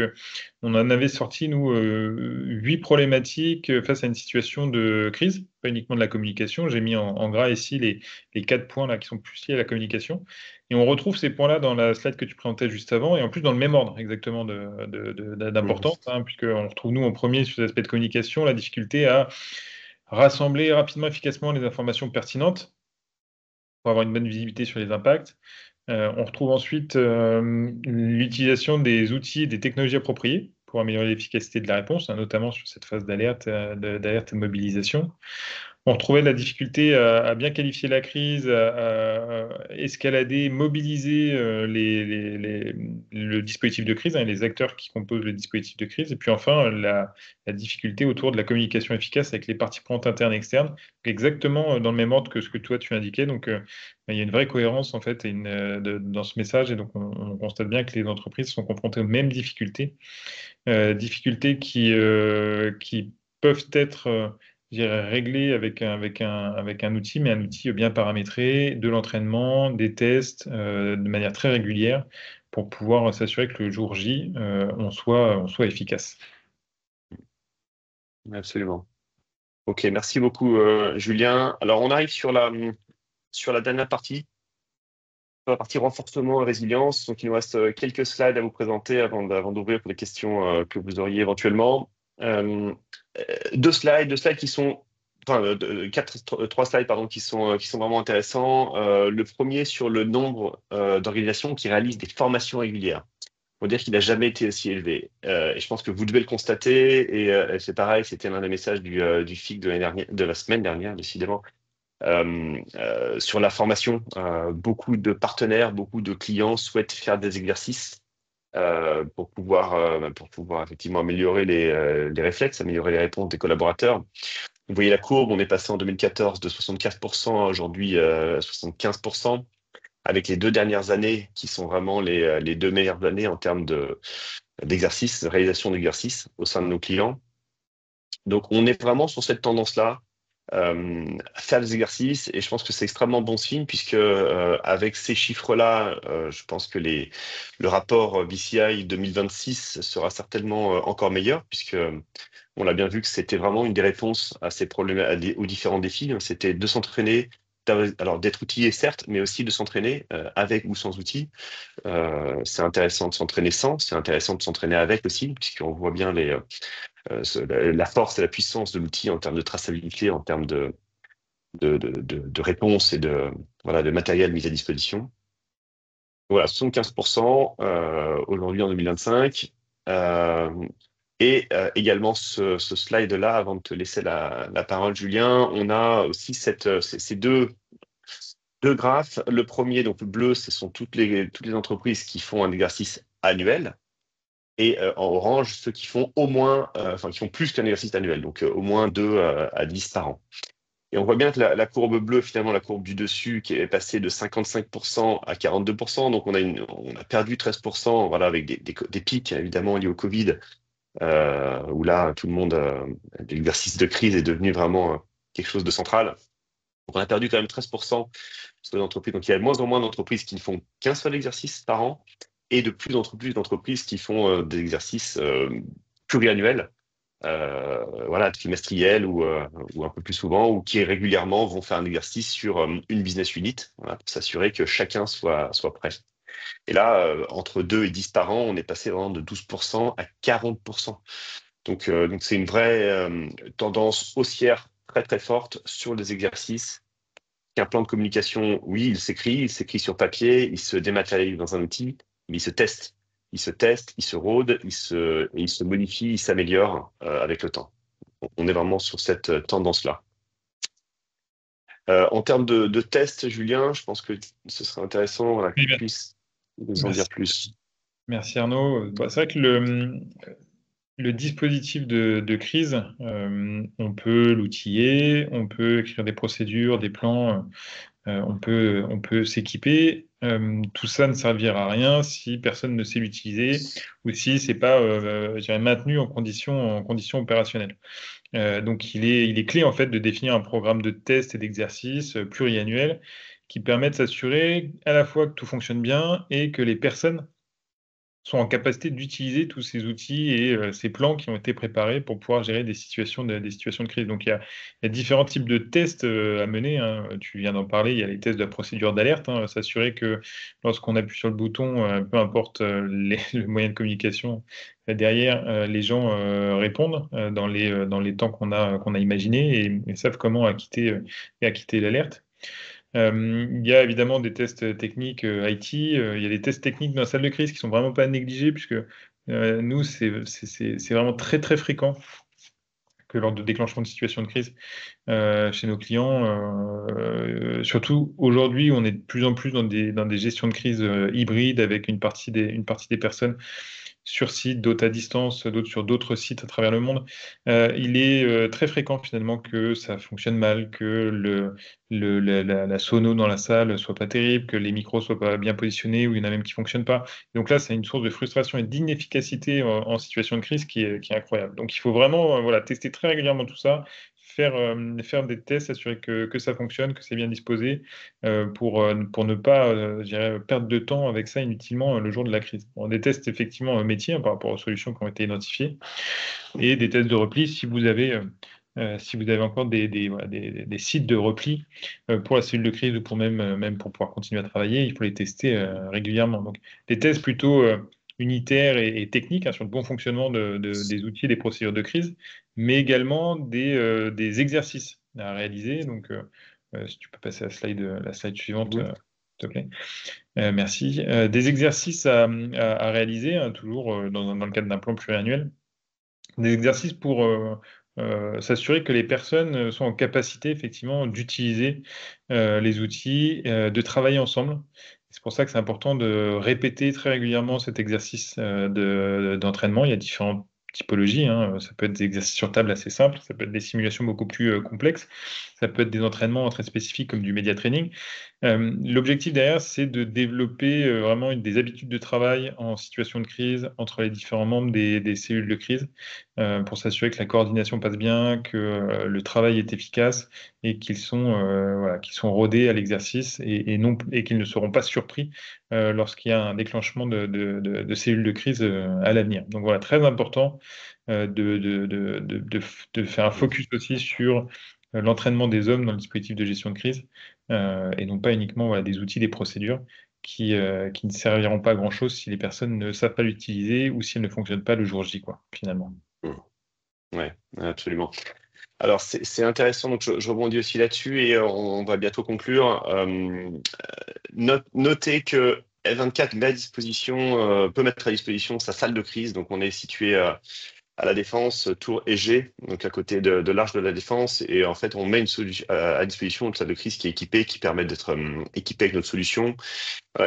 on en avait sorti, nous, 8 problématiques face à une situation de crise, pas uniquement de la communication. J'ai mis en gras ici les 4 points là, qui sont plus liés à la communication. Et on retrouve ces points-là dans la slide que tu présentais juste avant, et en plus dans le même ordre exactement d'importance, puisqu'on retrouve nous en premier sur l'aspect de communication, la difficulté à rassembler rapidement, efficacement les informations pertinentes pour avoir une bonne visibilité sur les impacts. On retrouve ensuite l'utilisation des outils et des technologies appropriées pour améliorer l'efficacité de la réponse, notamment sur cette phase d'alerte et de mobilisation. On retrouvait de la difficulté à bien qualifier la crise, à escalader, mobiliser le dispositif de crise, hein, les acteurs qui composent le dispositif de crise. Et puis enfin, la difficulté autour de la communication efficace avec les parties prenantes internes et externes, exactement dans le même ordre que ce que toi tu indiquais. Donc, il y a une vraie cohérence en fait dans ce message. Et donc, on constate bien que les entreprises sont confrontées aux mêmes difficultés, difficultés qui peuvent être je dirais, réglées avec un outil, mais un outil bien paramétré, de l'entraînement, des tests de manière très régulière pour pouvoir s'assurer que le jour J, on soit efficace. Absolument. Ok, merci beaucoup, Julien. Alors, on arrive sur la dernière partie, sur la partie renforcement et résilience. Donc, il nous reste quelques slides à vous présenter avant d'ouvrir pour les questions que vous auriez éventuellement. Euh, deux slides qui sont, enfin, trois slides, pardon, qui sont vraiment intéressants. Le premier sur le nombre d'organisations qui réalisent des formations régulières. Il faut dire qu'il n'a jamais été aussi élevé. Et je pense que vous devez le constater. Et c'est pareil, c'était l'un des messages du FIC de la semaine dernière, décidément. Sur la formation, beaucoup de partenaires, beaucoup de clients souhaitent faire des exercices pour pouvoir effectivement améliorer les réflexes, améliorer les réponses des collaborateurs. Vous voyez la courbe, on est passé en 2014 de 64% à aujourd'hui 75%, avec les 2 dernières années qui sont vraiment les 2 meilleures années en termes d'exercice, de réalisation d'exercices au sein de nos clients. Donc, on est vraiment sur cette tendance-là, faire des exercices, et je pense que c'est extrêmement bon signe, puisque avec ces chiffres-là, je pense que le rapport BCI 2026 sera certainement encore meilleur, puisque on l'a bien vu que c'était vraiment une des réponses à ces problèmes, aux différents défis. C'était de s'entraîner, alors d'être outillé certes, mais aussi de s'entraîner avec ou sans outils. C'est intéressant de s'entraîner sans, c'est intéressant de s'entraîner avec aussi, puisqu'on voit bien la force et la puissance de l'outil en termes de traçabilité, en termes de réponse et voilà, de matériel mis à disposition. Voilà, 75% aujourd'hui en 2025. Euh, également ce slide-là, avant de te laisser la parole, Julien, on a aussi ces deux graphes. Le premier, donc le bleu, ce sont toutes les entreprises qui font un exercice annuel. Et en orange, ceux qui font qui font plus qu'un exercice annuel, donc au moins 2 à 10 par an. Et on voit bien que la courbe bleue, finalement, la courbe du dessus, qui est passée de 55% à 42%, donc on a perdu 13%, voilà, avec des pics, évidemment, liés au Covid, où là, tout le monde, l'exercice de crise est devenu vraiment quelque chose de central. Donc on a perdu quand même 13% sur les entreprises. Donc il y a de moins en moins d'entreprises qui ne font qu'un seul exercice par an, et de plus en plus d'entreprises qui font des exercices pluriannuels, voilà, trimestriels ou un peu plus souvent, ou qui régulièrement vont faire un exercice sur une business unit, voilà, pour s'assurer que chacun soit prêt. Et là, entre 2 et 10 par an, on est passé vraiment de 12% à 40%. Donc c'est une vraie tendance haussière très très forte sur les exercices. Un plan de communication, oui, il s'écrit sur papier, il se dématérialise dans un outil, mais il se teste. Il se teste, il se rôde, et il se modifie, il s'améliore avec le temps. On est vraiment sur cette tendance-là. En termes de tests, Julien, je pense que ce serait intéressant, voilà, que Oui, tu puisses nous en merci. dire plus. Merci Arnaud. Bah, c'est vrai que le dispositif de crise, on peut l'outiller, on peut écrire des procédures, des plans, on peut s'équiper. Tout ça ne servira à rien si personne ne sait l'utiliser ou si c'est pas je dirais, maintenu en condition opérationnelle. Donc il est clé en fait de définir un programme de tests et d'exercices pluriannuel qui permet de s'assurer à la fois que tout fonctionne bien et que les personnes sont en capacité d'utiliser tous ces outils et ces plans qui ont été préparés pour pouvoir gérer des situations de crise. Donc il y a différents types de tests à mener, hein. Tu viens d'en parler, il y a les tests de la procédure d'alerte, hein, s'assurer que lorsqu'on appuie sur le bouton, peu importe le moyen de communication derrière, les gens répondent dans les temps qu'on a imaginés et savent comment acquitter l'alerte. Il y a évidemment des tests techniques IT, il y a des tests techniques dans la salle de crise qui sont vraiment pas négligés puisque nous, c'est vraiment très très fréquent que lors de déclenchement de situation de crise chez nos clients. Surtout aujourd'hui, on est de plus en plus dans des gestions de crise hybrides avec une partie des personnes sur site, d'autres à distance, d'autres sur d'autres sites à travers le monde. Il est très fréquent finalement que ça fonctionne mal, que la sono dans la salle soit pas terrible, que les micros soient pas bien positionnés ou il y en a même qui fonctionnent pas. Donc là, c'est une source de frustration et d'inefficacité en situation de crise qui est incroyable. Donc il faut vraiment voilà, tester très régulièrement tout ça, faire des tests, s'assurer que ça fonctionne, que c'est bien disposé, pour ne pas je dirais, perdre de temps avec ça inutilement le jour de la crise. Bon, des tests effectivement métiers par rapport aux solutions qui ont été identifiées et des tests de repli si vous avez encore voilà, des sites de repli pour la cellule de crise ou pour même pour pouvoir continuer à travailler, il faut les tester régulièrement. Donc, des tests plutôt unitaires et techniques sur le bon fonctionnement des outils et des procédures de crise, mais également des exercices à réaliser. Donc, si tu peux passer à la slide suivante, Oui. s'il te plaît. Merci. Des exercices à réaliser, toujours dans le cadre d'un plan pluriannuel. Des exercices pour s'assurer que les personnes sont en capacité effectivement d'utiliser les outils, de travailler ensemble. C'est pour ça que c'est important de répéter très régulièrement cet exercice d'entraînement. Il y a différentes typologies, hein. Ça peut être des exercices sur table assez simples, ça peut être des simulations beaucoup plus complexes, ça peut être des entraînements très spécifiques comme du média training. L'objectif derrière, c'est de développer vraiment des habitudes de travail en situation de crise entre les différents membres des cellules de crise pour s'assurer que la coordination passe bien, que le travail est efficace et voilà, qu'ils sont rodés à l'exercice et qu'ils ne seront pas surpris lorsqu'il y a un déclenchement de cellules de crise à l'avenir. Donc voilà, très important de faire un focus aussi sur l'entraînement des hommes dans le dispositif de gestion de crise et non pas uniquement voilà, des outils, des procédures qui ne serviront pas à grand-chose si les personnes ne savent pas l'utiliser ou si elles ne fonctionnent pas le jour J, quoi, finalement. Ouais, absolument. Alors, c'est intéressant, donc je rebondis aussi là-dessus et on va bientôt conclure. Notez que L24 peut mettre à disposition sa salle de crise. Donc, on est situé à la Défense, Tour Égée, donc à côté de l'Arche de la Défense. Et en fait, on met une solution à disposition, une salle de crise qui est équipée, qui permet d'être équipée avec notre solution,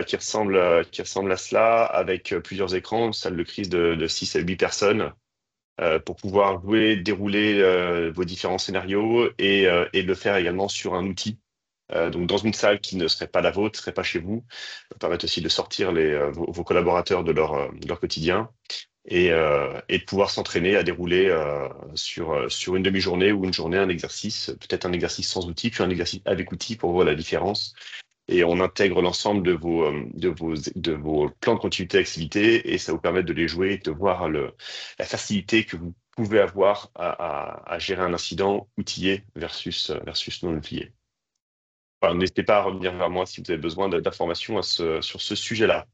qui ressemble à cela, avec plusieurs écrans, une salle de crise de 6 à 8 personnes pour pouvoir jouer, dérouler vos différents scénarios et le faire également sur un outil. Donc dans une salle qui ne serait pas la vôtre, ne serait pas chez vous, ça permet aussi de sortir vos collaborateurs de leur quotidien et de pouvoir s'entraîner à dérouler sur une demi-journée ou une journée un exercice, peut-être un exercice sans outil, puis un exercice avec outil pour voir la différence. Et on intègre l'ensemble de vos plans de continuité d'activité et ça vous permet de les jouer et de voir la facilité que vous pouvez avoir à gérer un incident outillé versus non outillé. Enfin, n'hésitez pas à revenir vers moi si vous avez besoin d'informations sur ce sujet-là.